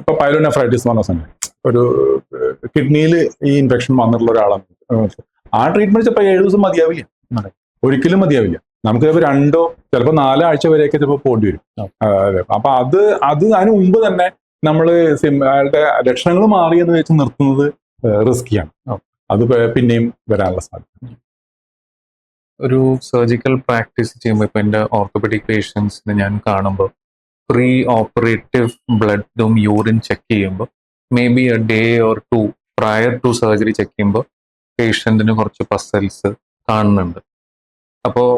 B: ഇപ്പൊ പൈലോനെഫ്രൈറ്റിസ് എന്ന് പറഞ്ഞ സമയം ഒരു കിഡ്നിയിൽ ഈ ഇൻഫെക്ഷൻ വന്നിട്ടുള്ള ഒരാളാണ്. ആ ട്രീറ്റ്മെന്റ് ചിലപ്പോൾ 7 ദിവസം മതിയാവില്ല, ഒരിക്കലും മതിയാവില്ല. നമുക്ക് ചിലപ്പോൾ 2 ചിലപ്പോൾ 4 ആഴ്ച വരെയൊക്കെ ചിലപ്പോൾ പോകേണ്ടി വരും. അപ്പൊ അതിന് മുമ്പ് തന്നെ നമ്മൾ അയാളുടെ ലക്ഷണങ്ങൾ മാറി എന്ന് വെച്ച് നിർത്തുന്നത് റിസ്കിയാണ്. അത് പിന്നെയും വരാനുള്ള സാധ്യത.
A: ഒരു സർജിക്കൽ പ്രാക്ടീസ് ചെയ്യുമ്പോൾ ഇപ്പൊ എന്റെ ഓർത്തോപെഡിക് പേഷ്യൻസിന് ഞാൻ കാണുമ്പോൾ പ്രീ ഓപ്പറേറ്റീവ് ബ്ലഡും യൂറിൻ ചെക്ക് ചെയ്യുമ്പോൾ may be a day or 2 prior to surgery check ചെയ്യുമ്പോൾ പേഷ്യന്റിന് കുറച്ച് പസൽസ് കാണുന്നുണ്ട്. അപ്പോൾ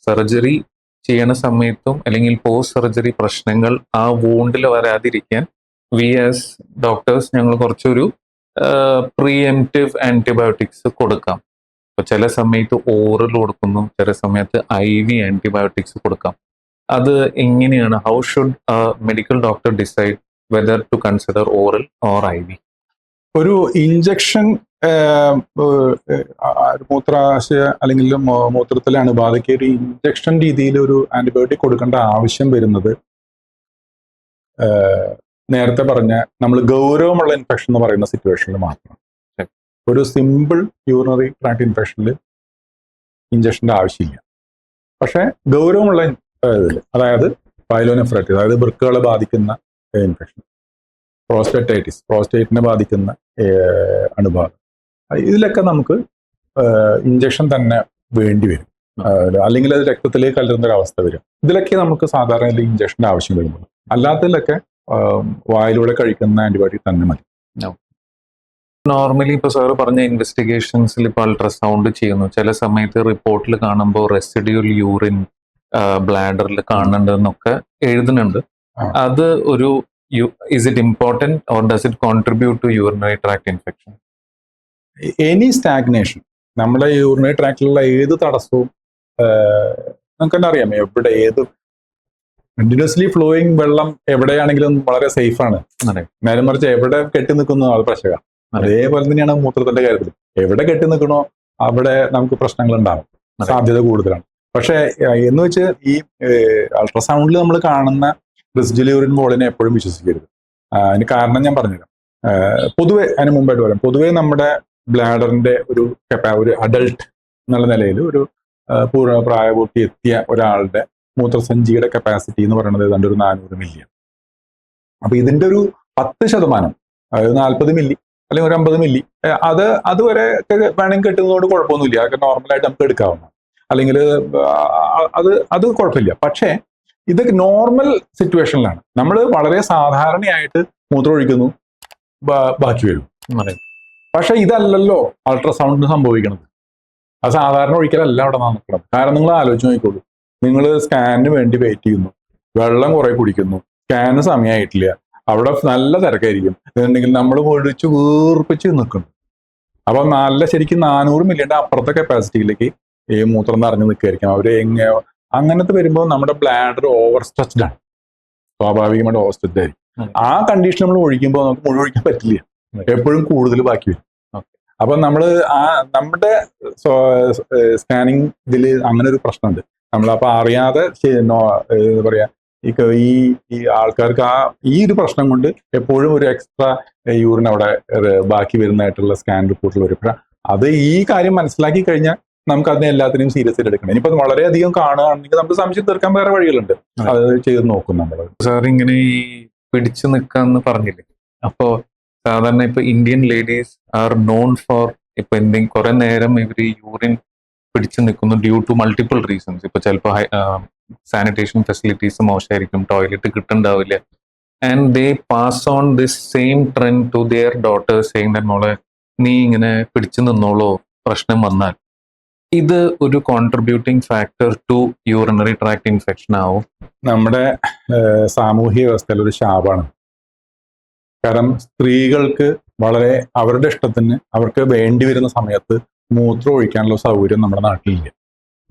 A: സർജറി ചെയ്യണ സമയത്തും അല്ലെങ്കിൽ പോസ്റ്റ് സർജറി പ്രശ്നങ്ങൾ ആ വൂണ്ടിൽ വരാതിരിക്കാൻ വി ആസ് ഡോക്ടേഴ്സ് ഞങ്ങൾ കുറച്ചൊരു പ്രീഎംപ്റ്റീവ് ആന്റിബയോട്ടിക്സ് കൊടുക്കാം. ഇപ്പൊ ചില സമയത്ത് ഓറൽ കൊടുക്കുന്നു, ചില സമയത്ത് IV ആന്റിബയോട്ടിക്സ് കൊടുക്കാം. അത് എങ്ങനെയാണ്, how should medical doctor decide whether to consider oral or IV?
B: ഒരു ഇഞ്ചക്ഷൻ മൂത്രാശയ അല്ലെങ്കിൽ മൂത്രത്തിലെ അണുബാധയ്ക്ക് ഒരു ഇഞ്ചക്ഷൻ രീതിയിൽ ഒരു ആന്റിബയോട്ടിക് കൊടുക്കേണ്ട ആവശ്യം വരുന്നത് നേരത്തെ പറഞ്ഞ നമ്മൾ ഗൗരവമുള്ള ഇൻഫെക്ഷൻ എന്ന് പറയുന്ന സിറ്റുവേഷനിൽ മാത്രം. ഒരു സിമ്പിൾ യൂറിനറി ട്രാക്ട് ഇൻഫെക്ഷനിൽ ഇഞ്ചക്ഷൻ്റെ ആവശ്യമില്ല. പക്ഷെ ഗൗരവമുള്ള ഇതിൽ, അതായത് പൈലോനെഫ്രൈറ്റിസ്, അതായത് വൃക്കകളെ ബാധിക്കുന്ന ഇൻഫെക്ഷൻ, പ്രോസ്റ്റേറ്റൈറ്റിസ്, പ്രോസ്റ്റേറ്റിനെ ബാധിക്കുന്ന അണുബാധ, ഇതിലൊക്കെ നമുക്ക് ഇഞ്ചക്ഷൻ തന്നെ വേണ്ടി വരും. അല്ലെങ്കിൽ അത് രക്തത്തിലേക്ക് കലരുന്ന ഒരു അവസ്ഥ വരും. ഇതിലൊക്കെ നമുക്ക് സാധാരണ ഇഞ്ചക്ഷൻ്റെ ആവശ്യം വരുമ്പോൾ, അല്ലാത്തതിലൊക്കെ വായിലൂടെ കഴിക്കുന്ന ആന്റിബയോട്ടിക് തന്നെ മതി.
A: നോർമലി ഇപ്പൊ സാറ് പറഞ്ഞ ഇൻവെസ്റ്റിഗേഷൻസിൽ ഇപ്പൊ അൾട്രാസൗണ്ട് ചെയ്യുന്നു, ചില സമയത്ത് റിപ്പോർട്ടിൽ കാണുമ്പോൾ റെസിഡ്യൂൽ യൂറിൻ ബ്ലാഡറിൽ കാണുന്നുണ്ടെന്നൊക്കെ എഴുതുന്നുണ്ട്. അത് ഒരു is it important or does it contribute to urinary tract infection?
B: Any stagnation, നമ്മുടെ യൂറിനറി ട്രാക്റ്റിലുള്ള ഏത് തടസ്സവും നമുക്ക് തന്നെ അറിയാം. എവിടെ ഏത് കണ്ടിന്യൂസ്ലി ഫ്ലോയിങ് വെള്ളം എവിടെയാണെങ്കിലും വളരെ സേഫ് ആണ്. നേരെ മറിച്ച് എവിടെ കെട്ടി നിൽക്കുന്നു അത് പ്രശ്നമാണ്. അതേപോലെ തന്നെയാണ് മൂത്രത്തിന്റെ കാര്യത്തിൽ. എവിടെ കെട്ടി നിൽക്കണോ അവിടെ നമുക്ക് പ്രശ്നങ്ങൾ ഉണ്ടാവും, സാധ്യത കൂടുതലാണ്. പക്ഷെ എന്ന് വെച്ച് ഈ അൾട്രാസൗണ്ടിൽ നമ്മൾ കാണുന്ന റെസിഡ്യൂൽ യൂറിൻ വോളിനെ എപ്പോഴും വിശ്വസിക്കരുത്. അതിന് കാരണം ഞാൻ പറഞ്ഞുതരാം. പൊതുവെ അതിന് മുമ്പായിട്ട് പറയാം, പൊതുവെ നമ്മുടെ ബ്ലാഡറിന്റെ ഒരു അഡൾട്ട് എന്നുള്ള നിലയിൽ ഒരു പ്രായപൂർത്തി എത്തിയ ഒരാളുടെ മൂത്രസഞ്ചിയുടെ കപ്പാസിറ്റി എന്ന് പറയുന്നത് ഏതാണ്ട് ഒരു 400 മില്ലിയാണ്. അപ്പൊ ഇതിന്റെ ഒരു 10%, അതായത് 40 മില്ലി അല്ലെങ്കിൽ ഒരു 50 മില്ലി, അതുവരെ വേണമെങ്കിൽ കെട്ടുന്നതുകൊണ്ട് കുഴപ്പമൊന്നുമില്ല. അതൊക്കെ നോർമലായിട്ട് നമുക്ക് എടുക്കാവുന്ന, അല്ലെങ്കിൽ അത് കുഴപ്പമില്ല. പക്ഷേ ഇത് നോർമൽ സിറ്റുവേഷനിലാണ്. നമ്മൾ വളരെ സാധാരണയായിട്ട് മൂത്രം ഒഴിക്കുന്നു, ബാക്കി വരും.
A: അതെ.
B: പക്ഷെ ഇതല്ലല്ലോ അൾട്രാസൗണ്ടിന് സംഭവിക്കുന്നത്. അത് സാധാരണ ഒഴിക്കലല്ല അവിടെ നടക്കുന്നത്. കാരണം നിങ്ങൾ ആലോചിച്ച് നോക്കിക്കോളൂ, നിങ്ങൾ സ്കാനിന് വേണ്ടി വെയിറ്റ് ചെയ്യുന്നു, വെള്ളം കുറെ കുടിക്കുന്നു, സ്കാന് സമയമായിട്ടില്ല, അവിടെ നല്ല തിരക്കായിരിക്കും, എന്നുണ്ടെങ്കിൽ നമ്മൾ ഒഴിച്ച് വീർപ്പിച്ച് നിൽക്കുന്നു. അപ്പൊ നല്ല ശരിക്കും 400 മില്യന്റെ അപ്പുറത്തെ കപ്പാസിറ്റിയിലേക്ക് ഈ മൂത്രം നിറഞ്ഞു നിൽക്കുകയായിരിക്കും. അവര് എങ്ങനെയോ അങ്ങനത്തെ വരുമ്പോൾ നമ്മുടെ ബ്ലാഡർ ഓവർ സ്ട്രെച്ച്ഡ് ആണ്, സ്വാഭാവികമായിട്ട് ഓവർ സ്ട്രെച്ച്ഡ് ആയിരിക്കും. ആ കണ്ടീഷൻ നമ്മൾ ഒഴിക്കുമ്പോൾ നമുക്ക് മുഴുവൻ ഒഴിക്കാൻ പറ്റില്ല, എപ്പോഴും കൂടുതൽ ബാക്കി വരും. അപ്പൊ നമ്മുടെ സ്കാനിങ് ഇതിൽ അങ്ങനെ ഒരു പ്രശ്നമുണ്ട്. നമ്മളപ്പോ അറിയാതെ എന്താ പറയാ, ഈ ആൾക്കാർക്ക് ഈ ഒരു പ്രശ്നം കൊണ്ട് എപ്പോഴും ഒരു എക്സ്ട്രാ യൂറിൻ അവിടെ ബാക്കി വരുന്നതായിട്ടുള്ള സ്കാൻ റിപ്പോർട്ടിൽ വരും. അത് ഈ കാര്യം മനസ്സിലാക്കി കഴിഞ്ഞാൽ നമുക്ക് അതിനെ എല്ലാത്തിനെയും സീരിയസ് ആയിട്ട് എടുക്കണം. ഇനിയിപ്പോ വളരെയധികം കാണുകയാണെങ്കിൽ നമുക്ക് സംശയം തീർക്കാൻ വേറെ വഴികളുണ്ട്, അത് ചെയ്ത് നോക്കും നമ്മൾ.
A: സാർ ഇങ്ങനെ ഈ പിടിച്ചു നിൽക്കാന്ന് പറഞ്ഞില്ലേ, അപ്പോ സാധാരണ ഇപ്പൊ Indian ladies are known for ഇപ്പൊ എന്തെങ്കിലും കുറെ നേരം ഇവര് യൂറിൻ പിടിച്ചു നിൽക്കുന്നു ഡ്യൂ ടു മൾട്ടിപ്പിൾ റീസൺസ്. ഇപ്പൊ ചിലപ്പോൾ സാനിറ്റേഷൻ ഫെസിലിറ്റീസ് മോശമായിരിക്കും, ടോയ്ലറ്റ് കിട്ടുന്നുണ്ടാവില്ല, and they pass on this same trend to their daughters saying that മോളെ നീ ഇങ്ങനെ പിടിച്ചു നിന്നോളോ പ്രശ്നം വന്നാൽ. ഇത് ഒരു contributing factor to urinary tract infection ആവും.
B: നമ്മുടെ സാമൂഹിക വ്യവസ്ഥയിൽ ഒരു ശാപമാണ്. കാരണം സ്ത്രീകൾക്ക് വളരെ അവരുടെ ഇഷ്ടത്തിന് അവർക്ക് വേണ്ടി വരുന്ന സമയത്ത് മൂത്രം ഒഴിക്കാനുള്ള സൗകര്യം നമ്മുടെ നാട്ടിലില്ല.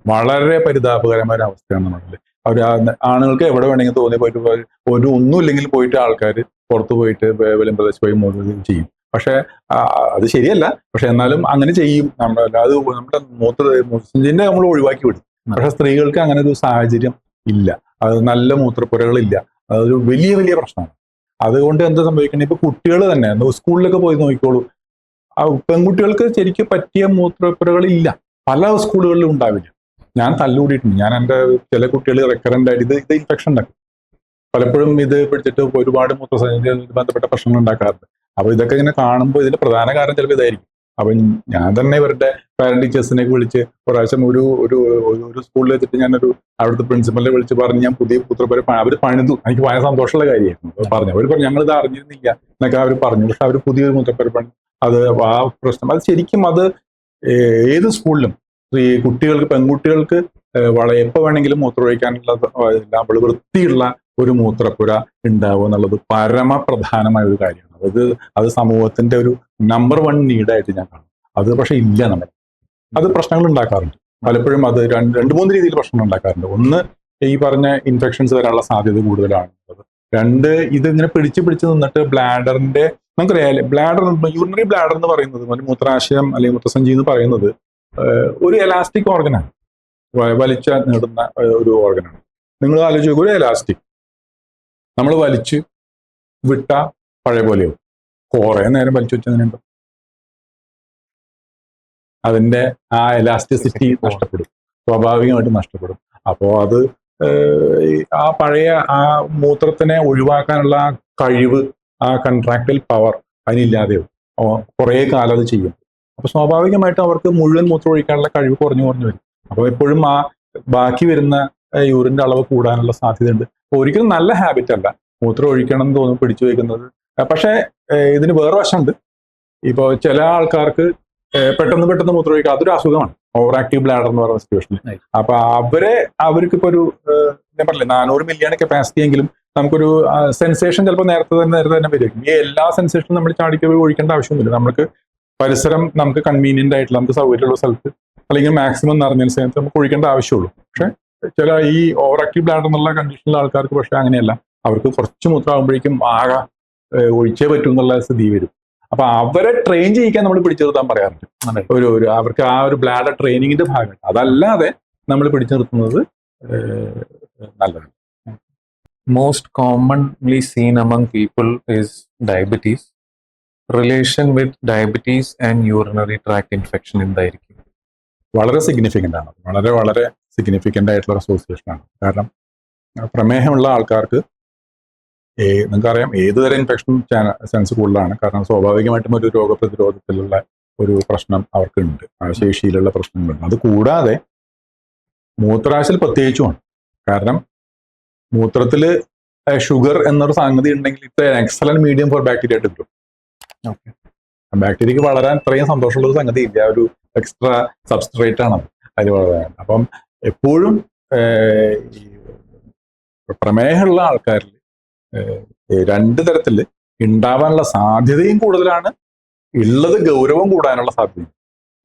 B: വളരെ പരിതാപകരമായ ഒരു അവസ്ഥയാണ് നമ്മുടെ. അവർ ആണുങ്ങൾക്ക് എവിടെ വേണമെങ്കിൽ തോന്നി പോയിട്ട് ഒരു ഒന്നുമില്ലെങ്കിൽ പോയിട്ട് ആൾക്കാർ പുറത്ത് പോയിട്ട് വെളിമ്പ്രദേശ് പോയി മൂത്രം ചെയ്യും. പക്ഷെ അത് ശരിയല്ല, പക്ഷെ എന്നാലും അങ്ങനെ ചെയ്യും. അത് നമ്മുടെ മൂത്രസഞ്ചിന്റെ നമ്മൾ ഒഴിവാക്കി വിടും. പക്ഷെ സ്ത്രീകൾക്ക് അങ്ങനെ ഒരു സാഹചര്യം ഇല്ല, അത് നല്ല മൂത്രപ്പുരകളില്ല, അതൊരു വലിയ വലിയ പ്രശ്നമാണ്. അതുകൊണ്ട് എന്താ സംഭവിക്കുന്നത്, ഇപ്പൊ കുട്ടികൾ തന്നെ സ്കൂളിലൊക്കെ പോയി നോക്കിക്കോളൂ, പെൺകുട്ടികൾക്ക് ശരിക്കും പറ്റിയ മൂത്രപ്പുരകളില്ല, പല സ്കൂളുകളിലും ഉണ്ടാവില്ല. ഞാൻ തല്ലുകൂടിയിട്ടുണ്ട്. ഞാൻ എൻ്റെ ചില കുട്ടികൾ റെക്കറന്റ് ആയിട്ട് ഇത് ഇൻഫെക്ഷൻ ഉണ്ടാക്കും, പലപ്പോഴും ഇത് പിടിച്ചിട്ട് ഒരുപാട് മൂത്രസഞ്ചി ബന്ധപ്പെട്ട പ്രശ്നങ്ങൾ ഉണ്ടാക്കാറുണ്ട്. അപ്പൊ ഇതൊക്കെ ഇങ്ങനെ കാണുമ്പോൾ ഇതിന്റെ പ്രധാന കാരണം ചിലപ്പോൾ ഇതായിരിക്കും. അപ്പൊ ഞാൻ തന്നെ ഇവരുടെ പാരന്റ് ടീച്ചേഴ്സിനെയൊക്കെ വിളിച്ച് പ്രാവശ്യം ഒരു സ്കൂളിൽ വെച്ചിട്ട് ഞാനൊരു അവിടുത്തെ പ്രിൻസിപ്പലിനെ വിളിച്ച് പറഞ്ഞ് ഞാൻ പുതിയ മൂത്രപ്പുര അവർ പണിതു. എനിക്ക് ഭയങ്കര സന്തോഷമുള്ള കാര്യമായിരുന്നു. പറഞ്ഞു അവർ പറഞ്ഞു ഞങ്ങളിത് അറിഞ്ഞിരുന്നില്ല എന്നൊക്കെ അവർ പറഞ്ഞു. പക്ഷെ അവർ പുതിയൊരു മൂത്രപ്പുര പണി, അത് ആ പ്രശ്നം അത് ശരിക്കും അത് ഏത് സ്കൂളിലും കുട്ടികൾക്ക് പെൺകുട്ടികൾക്ക് എപ്പോൾ വേണമെങ്കിലും മൂത്രമൊഴിക്കാനുള്ള നമ്മൾ വൃത്തിയുള്ള ഒരു മൂത്രപ്പുര ഉണ്ടാവുക എന്നുള്ളത് പരമപ്രധാനമായ ഒരു കാര്യമാണ്. അത് സമൂഹത്തിന്റെ ഒരു നമ്പർ 1 നീഡായിട്ട് ഞാൻ കാണും. അത് പക്ഷെ ഇല്ല നമ്മൾ. അത് പ്രശ്നങ്ങൾ ഉണ്ടാക്കാറുണ്ട് പലപ്പോഴും. അത് 2-3 രീതിയിൽ പ്രശ്നങ്ങൾ ഉണ്ടാക്കാറുണ്ട്. ഒന്ന്, ഈ പറഞ്ഞ ഇൻഫെക്ഷൻസ് വരാനുള്ള സാധ്യത കൂടുതലാണ്. 2, ഇതിങ്ങനെ പിടിച്ച് നിന്നിട്ട് ബ്ലാഡറിന്റെ നമുക്കറിയാം, ബ്ലാഡർ യൂറിനറി ബ്ലാഡർ എന്ന് പറയുന്നത് മൂത്രാശയം അല്ലെങ്കിൽ മൂത്രസഞ്ചി എന്ന് പറയുന്നത് ഒരു എലാസ്റ്റിക് ഓർഗനാണ്, വലിച്ച നേടുന്ന ഒരു ഓർഗനാണ്. നിങ്ങൾ ആലോചിച്ച് നോക്കുക, ഒരു എലാസ്റ്റിക് നമ്മൾ വലിച്ച് വിട്ട പഴയ പോലെയോ കുറെ നേരം വലിച്ചു വെച്ചതിനുണ്ട്, അതിന്റെ ആ എലാസ്റ്റിസിറ്റി നഷ്ടപ്പെടും, സ്വാഭാവികമായിട്ട് നഷ്ടപ്പെടും. അപ്പോൾ അത് ആ പഴയ ആ മൂത്രത്തിനെ ഒഴിവാക്കാനുള്ള ആ കഴിവ്, ആ കൺട്രാക്ടൽ പവർ അതിനില്ലാതെയോ കുറേ കാലം അത് ചെയ്യും. അപ്പൊ സ്വാഭാവികമായിട്ടും അവർക്ക് മുഴുവൻ മൂത്രം ഒഴിക്കാനുള്ള കഴിവ് കുറഞ്ഞു വരും. അപ്പോൾ എപ്പോഴും ആ ബാക്കി വരുന്ന യൂറിന്റെ അളവ് കൂടാനുള്ള സാധ്യതയുണ്ട്. ഒരിക്കലും നല്ല ഹാബിറ്റ് അല്ല മൂത്രം ഒഴിക്കണം എന്ന് തോന്നുന്നു പിടിച്ചു വയ്ക്കുന്നത്. പക്ഷേ ഇതിന് വേറെ വശമുണ്ട്. ഇപ്പോൾ ചില ആൾക്കാർക്ക് പെട്ടെന്ന് മൂത്രം ഒഴിക്കുക, അതൊരു അസുഖമാണ്, ഓവർ ആക്റ്റീവ് ബ്ലാഡർ എന്ന് പറയുന്ന സിറ്റുവേഷനിൽ. അപ്പൊ അവർക്കിപ്പോ ഒരു ഞാൻ പറഞ്ഞില്ലേ 400 മില്യൺ കപ്പാസിറ്റി എങ്കിലും നമുക്കൊരു സെൻസേഷൻ ചിലപ്പോൾ നേരത്തെ തന്നെ വരും. ഈ എല്ലാ സെൻസേഷനും നമ്മൾ ചാടിക്ക് ഒഴിക്കേണ്ട ആവശ്യമൊന്നുമില്ല. നമുക്ക് പരിസരം നമുക്ക് കൺവീനിയന്റ് ആയിട്ടുള്ള നമുക്ക് സൗകര്യമുള്ള സ്ഥലത്ത് അല്ലെങ്കിൽ മാക്സിമം നിറഞ്ഞ സ്ഥലത്ത് നമുക്ക് ഒഴിക്കേണ്ട ആവശ്യമുള്ളൂ. പക്ഷെ ചില ഈ ഓവർ ആക്റ്റീവ് ബ്ലാഡർ എന്നുള്ള കണ്ടീഷനിലുള്ള ആൾക്കാർക്ക് പക്ഷെ അങ്ങനെയല്ല, അവർക്ക് കുറച്ച് മൂത്രമാകുമ്പോഴേക്കും ആകെ ഒഴിച്ചേ പറ്റും എന്നുള്ള സ്ഥിതി വരും. അപ്പൊ അവരെ ട്രെയിൻ ചെയ്യിക്കാൻ നമ്മൾ പിടിച്ചു നിർത്താൻ പറയാറുണ്ട്. അവർക്ക് ആ ഒരു ബ്ലാഡർ ട്രെയിനിങ്ങിന്റെ ഭാഗമാണ്. അതല്ലാതെ നമ്മൾ പിടിച്ചു നിർത്തുന്നത് നല്ലതാണ്.
A: Most commonly scene among people is diabetes. Relation with diabetes and urinary tract infection എന്തായിരിക്കും?
B: വളരെ സിഗ്നിഫിക്കൻ്റ് ആണ്. വളരെ സിഗ്നിഫിക്കൻ്റ് ആയിട്ടുള്ള അസോസിയേഷൻ ആണ്. കാരണം പ്രമേഹമുള്ള ആൾക്കാർക്ക് നിങ്ങൾക്കറിയാം ഏതുതരം ഇൻഫെക്ഷൻ ചാൻസ് കൂടുതലാണ്. കാരണം സ്വാഭാവികമായിട്ടും ഒരു രോഗപ്രതിരോധത്തിലുള്ള ഒരു പ്രശ്നം അവർക്കുണ്ട്, ശേഷിയിലുള്ള പ്രശ്നങ്ങളുണ്ട്. അത് കൂടാതെ മൂത്രാശയിൽ പ്രത്യേകിച്ചുമാണ്. കാരണം മൂത്രത്തിൽ ഷുഗർ എന്നൊരു സംഗതി ഉണ്ടെങ്കിൽ it excellent medium for bacteria to grow. ബാക്ടീരിയക്ക് വളരാൻ ഇത്രയും സന്തോഷമുള്ള ഒരു സംഗതി ഇല്ല, ഒരു എക്സ്ട്രാ സബ്സ്ട്രേറ്റ് ആണ് അതിന് വളരാൻ. അപ്പം എപ്പോഴും ഈ പ്രമേഹമുള്ള ആൾക്കാരിൽ രണ്ട് തരത്തിൽ ഉണ്ടാവാനുള്ള സാധ്യതയും കൂടുതലാണ്, ഉള്ളത് ഗൗരവം കൂടാനുള്ള സാധ്യതയും.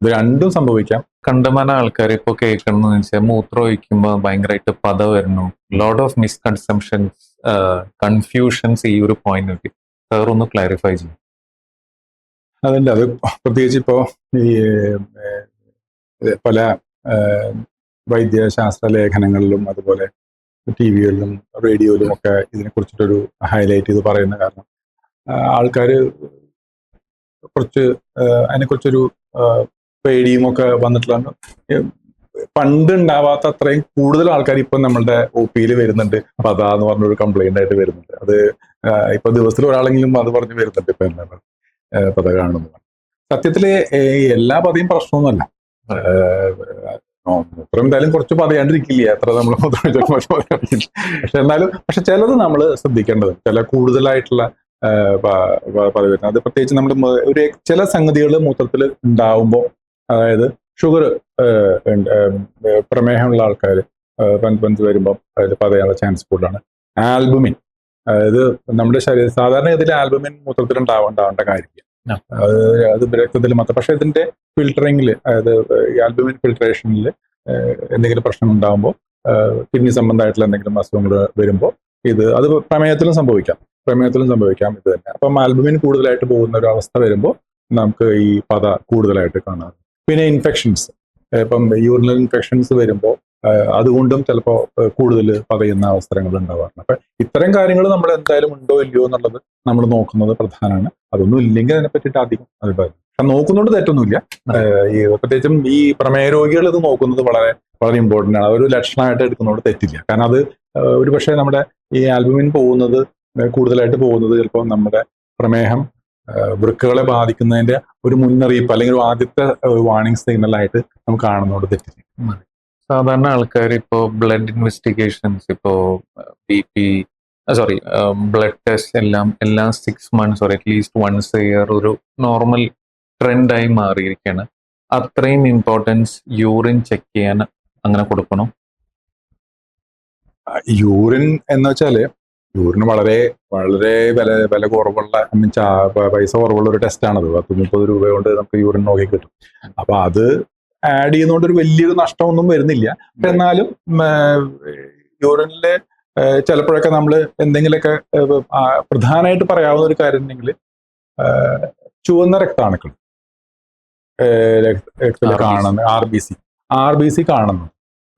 B: ഇത് രണ്ടും സംഭവിക്കാം.
A: കണ്ടമാനം ആൾക്കാർ ഇപ്പൊ കേൾക്കണമെന്ന് വെച്ചാൽ മൂത്രം ഒഴിക്കുമ്പോൾ ഭയങ്കരമായിട്ട് പത വരുന്നു, ലോട്ട് ഓഫ് മിസ്കൺസെപ്ഷൻസ്, കൺഫ്യൂഷൻസ് ഈ ഒരു പോയിന്റ് സാർ ഒന്ന് ക്ലാരിഫൈ ചെയ്യും.
B: അതുണ്ട്. അത് പ്രത്യേകിച്ച് ഇപ്പോ ഈ പല വൈദ്യശാസ്ത്ര ലേഖനങ്ങളിലും അതുപോലെ TV-കളിലും റേഡിയോയിലും ഒക്കെ ഇതിനെ കുറിച്ചിട്ടൊരു ഹൈലൈറ്റ് ചെയ്ത് പറയുന്ന കാരണം ആൾക്കാർ കുറച്ച് അതിനെക്കുറിച്ചൊരു പേടിയും ഒക്കെ വന്നിട്ടുള്ള പണ്ട് ഉണ്ടാവാത്ത അത്രയും കൂടുതൽ ആൾക്കാർ ഇപ്പം നമ്മളുടെ OP-യിൽ വരുന്നുണ്ട്. അപ്പൊ അതാന്ന് പറഞ്ഞൊരു കംപ്ലൈന്റ് ആയിട്ട് വരുന്നുണ്ട്. അത് ഇപ്പൊ ദിവസത്തിൽ ഒരാളെങ്കിലും അത് പറഞ്ഞ് വരുന്നുണ്ട്. ഇപ്പൊ എന്താണ് പത കാണുന്നു. സത്യത്തില് എല്ലാ പതയും പ്രശ്നമൊന്നുമല്ല. മൂത്രം എന്തായാലും കുറച്ച് പതയാണ്ടിരിക്കില്ല, എത്ര നമ്മൾ പക്ഷെ എന്നാലും ചിലത് നമ്മൾ ശ്രദ്ധിക്കേണ്ടത്, ചില കൂടുതലായിട്ടുള്ള പത വരുന്നത്. അത് പ്രത്യേകിച്ച് നമ്മൾ ഒരു ചില സംഗതികൾ മൂത്രത്തിൽ ഉണ്ടാവുമ്പോൾ, അതായത് ഷുഗർ, പ്രമേഹമുള്ള ആൾക്കാർ പഞ്ച് വരുമ്പോൾ അതിൽ പതയാനുള്ള ചാൻസ് കൂടുതലാണ്. ആൽബുമിൻ, അതായത് നമ്മുടെ സാധാരണ ഇതിൽ ആൽബുമിൻ മൂത്രത്തിൽ ഉണ്ടാവേണ്ട കാര്യമില്ല, അത് രക്തത്തിൽ മാത്രം. പക്ഷെ ഇതിന്റെ ഫിൽട്ടറിങ്ങിൽ, അതായത് ഈ ആൽബുമിൻ ഫിൽട്രേഷനിൽ എന്തെങ്കിലും പ്രശ്നം ഉണ്ടാകുമ്പോൾ, കിഡ്നി സംബന്ധമായിട്ടുള്ള എന്തെങ്കിലും അസുഖങ്ങൾ വരുമ്പോൾ അത് പ്രമേഹത്തിലും സംഭവിക്കാം ഇത് തന്നെ. അപ്പം ആൽബുമിൻ കൂടുതലായിട്ട് പോകുന്ന ഒരു അവസ്ഥ വരുമ്പോൾ നമുക്ക് ഈ പത കൂടുതലായിട്ട് കാണാം. പിന്നെ ഇൻഫെക്ഷൻസ്, ഇപ്പം യൂറിനൽ ഇൻഫെക്ഷൻസ് വരുമ്പോൾ അതുകൊണ്ടും ചിലപ്പോൾ കൂടുതൽ പതയുന്ന അവസരങ്ങൾ ഉണ്ടാവാറുണ്ട്. അപ്പൊ ഇത്തരം കാര്യങ്ങൾ നമ്മൾ എന്തായാലും ഉണ്ടോ ഇല്ലയോ എന്നുള്ളത് നമ്മൾ നോക്കുന്നത് പ്രധാനമാണ്. അതൊന്നും ഇല്ലെങ്കിൽ അതിനെ പറ്റിയിട്ട് അധികം അഭിപ്രായം. പക്ഷെ നോക്കുന്നതുകൊണ്ട് തെറ്റൊന്നുമില്ല. ഈ പ്രത്യേകിച്ചും ഈ പ്രമേയ രോഗികൾ ഇത് നോക്കുന്നത് വളരെ വളരെ ഇമ്പോർട്ടൻ്റ് ആണ്. അതൊരു ലക്ഷണമായിട്ട് എടുക്കുന്നതുകൊണ്ട് തെറ്റില്ല. കാരണം അത് ഒരു പക്ഷേ നമ്മുടെ ഈ ആൽബുമിൻ കൂടുതലായിട്ട് പോകുന്നത് ചിലപ്പോൾ നമ്മുടെ പ്രമേഹം വൃക്കകളെ ബാധിക്കുന്നതിന്റെ ഒരു മുന്നറിയിപ്പ് അല്ലെങ്കിൽ ആദ്യത്തെ വാർണിംഗ് സിഗ്നലായിട്ട് നമുക്ക് കാണുന്നതുകൊണ്ട് തെറ്റില്ല.
A: സാധാരണ ആൾക്കാർ ഇപ്പോൾ ബ്ലഡ് ഇൻവെസ്റ്റിഗേഷൻസ്, ഇപ്പോൾ BP, ബ്ലഡ് ടെസ്റ്റ് എല്ലാം 6 months or at least once a year ഒരു നോർമൽ ട്രെൻഡായി മാറിയിരിക്കുകയാണ്. അത്രയും ഇമ്പോർട്ടൻസ് യൂറിൻ ചെക്ക് ചെയ്യാൻ അങ്ങനെ കൊടുക്കണം?
B: യൂറിൻ എന്ന് വെച്ചാല് യൂറിന് വളരെ വളരെ വില കുറവുള്ള, പൈസ കുറവുള്ള ഒരു ടെസ്റ്റാണത്. 10-30 രൂപ കൊണ്ട് നമുക്ക് യൂറിൻ നോക്കി കിട്ടും. അപ്പൊ അത് ആഡ് ചെയ്യുന്നതുകൊണ്ട് ഒരു വലിയൊരു നഷ്ടമൊന്നും വരുന്നില്ല. എന്നാലും യൂറിനില് ചിലപ്പോഴൊക്കെ നമ്മൾ എന്തെങ്കിലുമൊക്കെ പ്രധാനമായിട്ട് പറയാവുന്ന ഒരു കാര്യം ഉണ്ടെങ്കിൽ ചുവന്ന രക്താണുക്കൾ രക്തത്തിൽ കാണുന്ന RBC കാണുന്നു,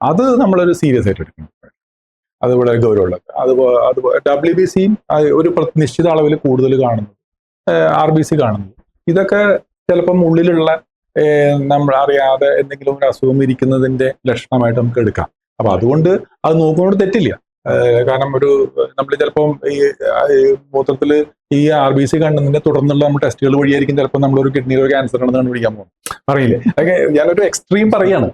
B: അത് നമ്മളൊരു സീരിയസ് ആയിട്ട് എടുക്കണം. അത് വളരെ ഗൗരവമുള്ളത്. അതുപോലെ WBCയും ഒരു നിശ്ചിത അളവിൽ കൂടുതൽ കാണുന്നു, RBC കാണുന്നു. ഇതൊക്കെ ചിലപ്പം ഉള്ളിലുള്ള നമ്മൾ അറിയാതെ എന്തെങ്കിലും ഒരു അസുഖം ഇരിക്കുന്നതിന്റെ ലക്ഷണമായിട്ട് നമുക്ക് എടുക്കാം. അപ്പൊ അതുകൊണ്ട് അത് നോക്കുന്നതുകൊണ്ട് തെറ്റില്ല. കാരണം നമ്മൾ ചിലപ്പം ഈ മൂത്രത്തിൽ ഈ RBC കണ്ടതിന്റെ തുടർന്നുള്ള നമ്മൾ ടെസ്റ്റുകൾ വഴിയായിരിക്കും ചിലപ്പോൾ നമ്മളൊരു കിഡ്നിയിലൊരു ക്യാൻസർ ആണെന്ന് കണ്ടുപിടിക്കാൻ പോകും. അറിയില്ലേ? അതൊക്കെ ഞാനൊരു എക്സ്ട്രീം പറയാണ്,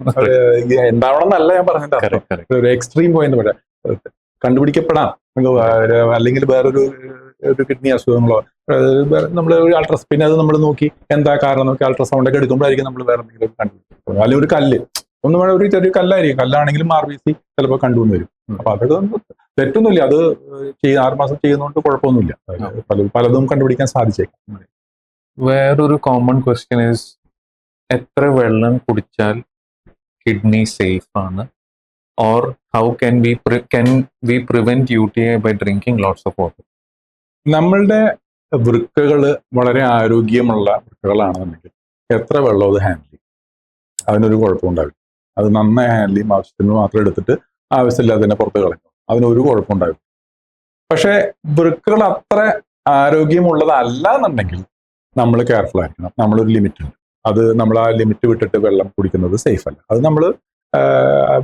B: എന്താവണം എന്നല്ല ഞാൻ പറഞ്ഞിട്ട്, ഒരു എക്സ്ട്രീം പോയിന്റ് പറയാം. കണ്ടുപിടിക്കപ്പെടാം, അല്ലെങ്കിൽ വേറൊരു കിഡ്നി അസുഖങ്ങളോ നമ്മൾ ഒരു പിന്നെ അത് നമ്മൾ നോക്കി എന്താ കാരണം നോക്കി അൾട്രാസൗണ്ട് ഒക്കെ എടുക്കുമ്പോഴായിരിക്കും നമ്മൾ വേറെ എന്തെങ്കിലും കണ്ടുപിടിക്കും. അല്ലെങ്കിൽ ഒരു കല്ല് ഒരു ചെറിയ കല്ലായിരിക്കും, കല്ലാണെങ്കിലും RBC ചിലപ്പോൾ കണ്ടുവന്ന് വരും. അപ്പൊ അതൊക്കെ തെറ്റൊന്നുമില്ല. അത് 6 മാസം ചെയ്യുന്നതുകൊണ്ട് കുഴപ്പമൊന്നുമില്ല. പലതും കണ്ടുപിടിക്കാൻ സാധിച്ചേക്കാം.
A: വേറൊരു കോമൺ ക്വസ്റ്റ്യൻ ഈസ്, എത്ര വെള്ളം കുടിച്ചാൽ കിഡ്നി സേഫ് ആണ്? Or how can we prevent UTI by drinking lots of water?
B: നമ്മളുടെ വൃക്കകള് വളരെ ആരോഗ്യമുള്ള വൃക്കകളാണെന്നുണ്ടെങ്കിൽ എത്ര വെള്ളം അത് ഹാൻഡിൽ ചെയ്യും, അതിനൊരു കുഴപ്പമുണ്ടാവില്ല. അത് നന്നായി ഹാൻഡിൽ ചെയ്യും. ആവശ്യത്തിന് മാത്രം എടുത്തിട്ട് ആവശ്യമില്ലാതെ തന്നെ പുറത്ത് കളയും, അതിനൊരു കുഴപ്പമുണ്ടാവില്ല. പക്ഷെ വൃക്കകൾ അത്ര ആരോഗ്യമുള്ളതല്ല എന്നുണ്ടെങ്കിൽ നമ്മൾ കെയർഫുൾ ആയിരിക്കണം. നമ്മളൊരു ലിമിറ്റ് ഉണ്ട്, അത് നമ്മൾ ആ ലിമിറ്റ് വിട്ടിട്ട് വെള്ളം കുടിക്കുന്നത് സേഫ് അല്ല. അത് നമ്മൾ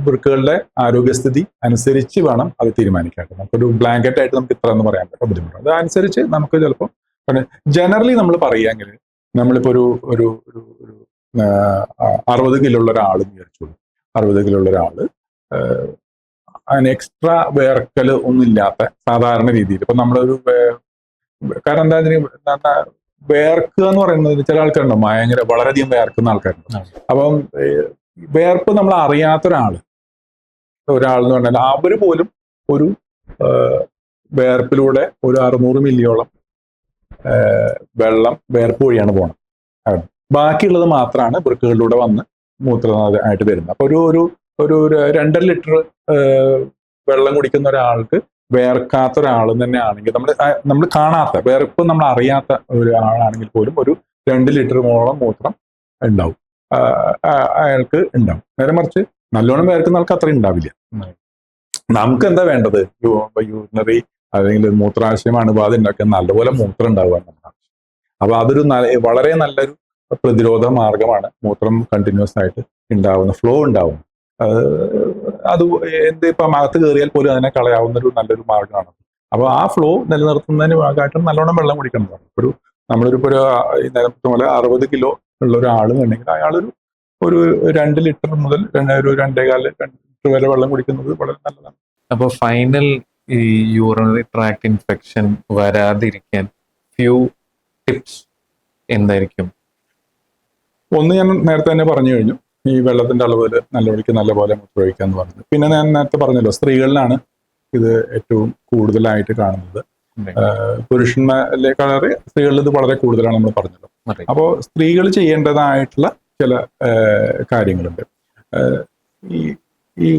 B: വൃക്കകളുടെ ആരോഗ്യസ്ഥിതി അനുസരിച്ച് വേണം അത് തീരുമാനിക്കാൻ. നമുക്കൊരു ബ്ലാങ്കറ്റ് ആയിട്ട് നമുക്ക് ഇത്ര എന്ന് പറയാൻ പറ്റും, ബുദ്ധിമുട്ടുണ്ട്. അതനുസരിച്ച് നമുക്ക് ചിലപ്പോൾ ജനറലി നമ്മൾ പറയുകയെങ്കിൽ നമ്മളിപ്പോൾ ഒരു 60 കിലോ ഉള്ള ഒരാൾ വിചാരിച്ചോളൂ. 60 കിലോ ഉള്ള ഒരാള് അതിന് എക്സ്ട്രാ വേർക്കൽ ഒന്നും ഇല്ലാത്ത സാധാരണ രീതിയിൽ ഇപ്പൊ നമ്മളൊരു കാരണം എന്താ വേർക്കുക എന്ന് പറയുന്നത് ചില ആൾക്കാരുണ്ടോ ഭയങ്കര വളരെയധികം വേർക്കുന്ന ആൾക്കാരുണ്ട്. അപ്പം വേർപ്പ് നമ്മൾ അറിയാത്ത ഒരാൾ എന്ന് പറഞ്ഞാൽ അവര് പോലും ഒരു വേർപ്പിലൂടെ ഒരു 600 മില്ലിയോളം വെള്ളം വേർപ്പ് വഴിയാണ് പോകണം. ബാക്കിയുള്ളത് മാത്രമാണ് വൃക്കകളിലൂടെ വന്ന് മൂത്രമായിട്ട് വരുന്നത്. അപ്പൊ ഒരു 2.5 ലിറ്റർ വെള്ളം കുടിക്കുന്ന ഒരാൾക്ക് വേർക്കാത്ത ഒരാൾ തന്നെ ആണെങ്കിൽ നമ്മൾ കാണാത്ത വേർപ്പ് നമ്മൾ അറിയാത്ത ഒരാളാണെങ്കിൽ പോലും ഒരു 2 ലിറ്ററോളം മൂത്രം ഉണ്ടാവും, അയാൾക്ക് ഉണ്ടാവും. നേരെ മറിച്ച് നല്ലോണം വേർക്കുന്ന ആൾക്ക് അത്ര ഉണ്ടാവില്ല. നമുക്ക് എന്താ വേണ്ടത്? യൂറിനറി അല്ലെങ്കിൽ മൂത്രാശയം അണുബാധ ഉണ്ടാക്കാൻ നല്ലപോലെ മൂത്രം ഉണ്ടാവുക എന്നുള്ളതാണ്. അപ്പൊ അതൊരു വളരെ നല്ലൊരു പ്രതിരോധ മാർഗമാണ്. മൂത്രം കണ്ടിന്യൂസ് ആയിട്ട് ഉണ്ടാവുന്ന ഫ്ലോ ഉണ്ടാവും. അത് ഇപ്പം അകത്ത് കയറിയാൽ പോലും അതിനെ കളയാവുന്ന ഒരു നല്ലൊരു മാർഗമാണ്. അപ്പൊ ആ ഫ്ലോ നിലനിർത്തുന്നതിന് ഭാഗമായിട്ട് നല്ലോണം വെള്ളം കുടിക്കേണ്ടതാണ്. നമ്മളിപ്പോ നേരത്തെ പോലെ 60 കിലോ ഉള്ള ഒരാൾ ഉണ്ടെങ്കിൽ അയാളൊരു 2 ലിറ്റർ മുതൽ ഒരു 2.25 ലിറ്റർ വരെ വെള്ളം കുടിക്കുന്നത് വളരെ നല്ലതാണ്.
A: അപ്പൊ ഫൈനൽ ഈ യൂറിനറി ട്രാക്ട് ഇൻഫെക്ഷൻ വരാതിരിക്കാൻ ഫ്യൂ ടിപ്സ് എന്തായിരിക്കും?
B: ഒന്ന് ഞാൻ നേരത്തെ തന്നെ പറഞ്ഞു കഴിഞ്ഞു, ഈ വെള്ളത്തിന്റെ അളവിൽ നല്ലപോലെ മൂത്രമൊഴിക്കുക എന്ന് പറഞ്ഞത്. പിന്നെ ഞാൻ നേരത്തെ പറഞ്ഞല്ലോ, സ്ത്രീകളിലാണ് ഇത് ഏറ്റവും കൂടുതലായിട്ട് കാണുന്നത്. പുരുഷന്മാരിലേക്കാളേറെ സ്ത്രീകളിൽ ഇത് വളരെ കൂടുതലാണ് നമ്മൾ പറഞ്ഞല്ലോ. അപ്പോൾ സ്ത്രീകൾ ചെയ്യേണ്ടതായിട്ടുള്ള ചില കാര്യങ്ങളുണ്ട്. ഈ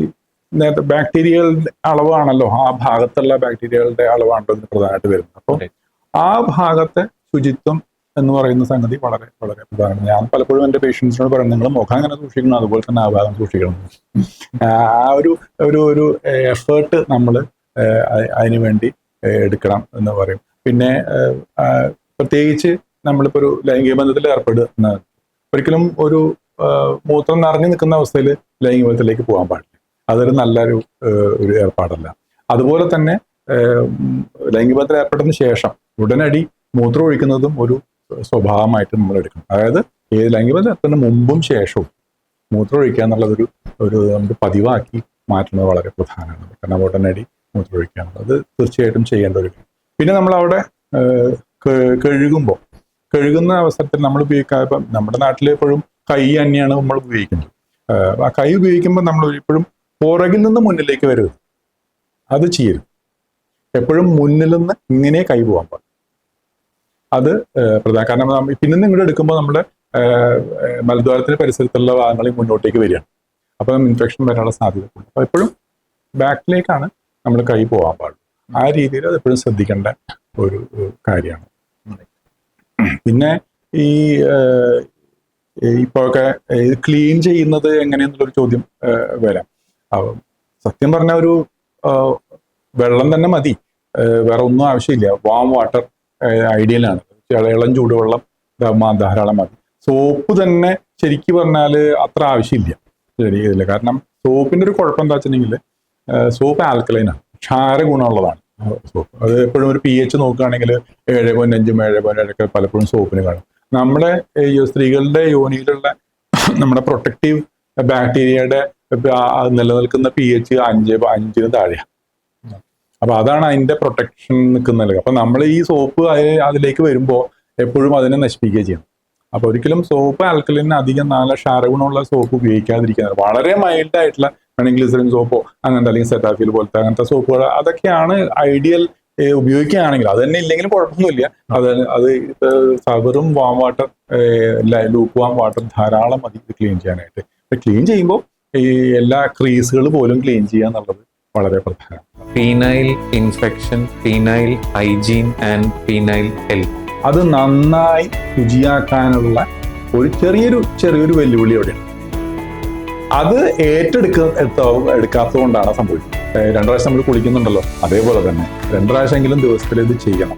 B: നേരത്തെ ബാക്ടീരിയകളുടെ അളവാണല്ലോ, ആ ഭാഗത്തുള്ള ബാക്ടീരിയകളുടെ അളവാണല്ലോ ഇതിന് പ്രധാനമായിട്ട് വരുന്നത്. അപ്പോൾ ആ ഭാഗത്തെ ശുചിത്വം എന്ന് പറയുന്ന സംഗതി വളരെ വളരെ പ്രധാനമാണ്. ഞാൻ പലപ്പോഴും എൻ്റെ പേഷ്യൻസിനോട് പറയുന്നത്, നിങ്ങൾ മുഖം അങ്ങനെ സൂക്ഷിക്കണം, അതുപോലെ തന്നെ ആ ഭാഗം സൂക്ഷിക്കണം. ആ ഒരു എഫേർട്ട് നമ്മൾ അതിനു വേണ്ടി എടുക്കണം എന്ന് പറയും. പിന്നെ പ്രത്യേകിച്ച് നമ്മളിപ്പോൾ ഒരു ലൈംഗിക ബന്ധത്തിൽ ഏർപ്പെടുന്ന ഒരിക്കലും ഒരു മൂത്രം നിറഞ്ഞു നിൽക്കുന്ന അവസ്ഥയിൽ ലൈംഗിക ബന്ധത്തിലേക്ക് പോകാൻ പാടില്ല. അതൊരു നല്ലൊരു ഏർപ്പാടല്ല. അതുപോലെ തന്നെ ലൈംഗിക ബന്ധത്തിൽ ഏർപ്പെട്ടതിന് ശേഷം ഉടനടി മൂത്രം ഒഴിക്കുന്നതും ഒരു സ്വഭാവമായിട്ട് നമ്മൾ എടുക്കണം. അതായത് ലൈംഗിക ബന്ധത്തിന് മുമ്പും ശേഷവും മൂത്രം ഒഴിക്കുക എന്നുള്ളതൊരു നമുക്ക് പതിവാക്കി മാറ്റുന്നത് വളരെ പ്രധാനമാണ്. കാരണം ഉടനടി മൂത്രം ഒഴിക്കുക എന്നുള്ളത് തീർച്ചയായിട്ടും ചെയ്യേണ്ട ഒരു കാര്യം. പിന്നെ നമ്മൾ അവിടെ കഴുകുന്ന അവസരത്തിൽ നമ്മൾ ഉപയോഗിക്കുക, ഇപ്പം നമ്മുടെ നാട്ടിൽ എപ്പോഴും കൈ തന്നെയാണ് നമ്മൾ ഉപയോഗിക്കുന്നത്. ആ കൈ ഉപയോഗിക്കുമ്പോൾ നമ്മൾ ഒരിപ്പോഴും പുറകിൽ നിന്ന് മുന്നിലേക്ക് വരരുത്, അത് ചെയ്യരുത്. എപ്പോഴും മുന്നിൽ നിന്ന് ഇങ്ങനെ കൈ പോകാൻ പാടില്ല. അത് പ്രധാന. കാരണം പിന്നെ ഇങ്ങോട്ട് എടുക്കുമ്പോൾ നമ്മുടെ മലദ്വാരത്തിന്റെ പരിസരത്തുള്ള ഭാഗങ്ങളിൽ മുന്നോട്ടേക്ക് വരികയാണ്. അപ്പം ഇൻഫെക്ഷൻ വരാനുള്ള സാധ്യത ഉണ്ട്. അപ്പോൾ എപ്പോഴും ബാക്കിലേക്കാണ് നമ്മൾ കൈ പോകാൻ പാടുള്ളൂ. ആ രീതിയിൽ അത് എപ്പോഴും ശ്രദ്ധിക്കേണ്ട ഒരു കാര്യമാണ്. പിന്നെ ഇപ്പോഴൊക്കെ ക്ലീൻ ചെയ്യുന്നത് എങ്ങനെയെന്നുള്ളൊരു ചോദ്യം വരാം. സത്യം പറഞ്ഞ ഒരു വെള്ളം തന്നെ മതി, വേറെ ഒന്നും ആവശ്യമില്ല. വാം വാട്ടർ ഐഡിയലാണ്. ഇളം ചൂടുവെള്ളം ധാരാളം മതി. സോപ്പ് തന്നെ ശരിക്കും പറഞ്ഞാൽ അത്ര ആവശ്യമില്ല ശരിയില്ല. കാരണം സോപ്പിന്റെ ഒരു കുഴപ്പം എന്താ വെച്ചിട്ടുണ്ടെങ്കിൽ സോപ്പ് ആൽക്കലൈനാണ്, ക്ഷാര ഗുണമുള്ളതാണ് സോപ്പ്. അത് എപ്പോഴും ഒരു pH നോക്കുകയാണെങ്കിൽ 7.5 7.7 പലപ്പോഴും സോപ്പിന് കാണും. നമ്മുടെ സ്ത്രീകളുടെ യോനിയിലുള്ള നമ്മുടെ പ്രൊട്ടക്റ്റീവ് ബാക്ടീരിയയുടെ നിലനിൽക്കുന്ന pH 5 താഴെയാണ്. അപ്പൊ അതാണ് അതിന്റെ പ്രൊട്ടക്ഷൻ നിൽക്കുന്നത്. അപ്പൊ നമ്മൾ ഈ സോപ്പ് അതിലേക്ക് വരുമ്പോൾ എപ്പോഴും അതിനെ നശിപ്പിക്കുകയും ചെയ്യണം. അപ്പൊ ഒരിക്കലും സോപ്പ് ആൽക്കലിന് അധികം നല്ല ക്ഷാരഗുണമുള്ള സോപ്പ് ഉപയോഗിക്കാതിരിക്കുന്നത്. വളരെ മൈൽഡ് ആയിട്ടുള്ള ഗ്ലിസറിൻ സോപ്പോ അങ്ങനത്തെ, അല്ലെങ്കിൽ സെറ്റാഫിൽ പോലത്തെ അങ്ങനത്തെ സോപ്പുകൾ, അതൊക്കെയാണ് ഐഡിയൽ ഉപയോഗിക്കുകയാണെങ്കിൽ. അത് തന്നെ ഇല്ലെങ്കിലും കുഴപ്പമൊന്നുമില്ല. അത് വെറും warm water, loop warm water ധാരാളം മതി ക്ലീൻ ചെയ്യാനായിട്ട്. ക്ലീൻ ചെയ്യുമ്പോൾ ഈ എല്ലാ ക്രീസുകൾ പോലും ക്ലീൻ ചെയ്യുക എന്നുള്ളത് വളരെ പ്രധാനമാണ്.
A: പീനൈൽ ഇൻഫെക്ഷൻ, പീനൈൽ ഹൈജീൻ ആൻഡ് പീനൈൽ ഹെൽത്ത്,
B: അത് നന്നായി ശുചിയാക്കാനുള്ള ഒരു ചെറിയൊരു വെല്ലുവിളി അവിടെയാണ്. അത് എടുക്കാത്തത് കൊണ്ടാണ് സംഭവിക്കുന്നത്. 2 പ്രാവശ്യം നമ്മൾ കുളിക്കുന്നുണ്ടല്ലോ, അതേപോലെ തന്നെ 2 പ്രാവശ്യമെങ്കിലും ദിവസത്തിൽ ഇത് ചെയ്യണം.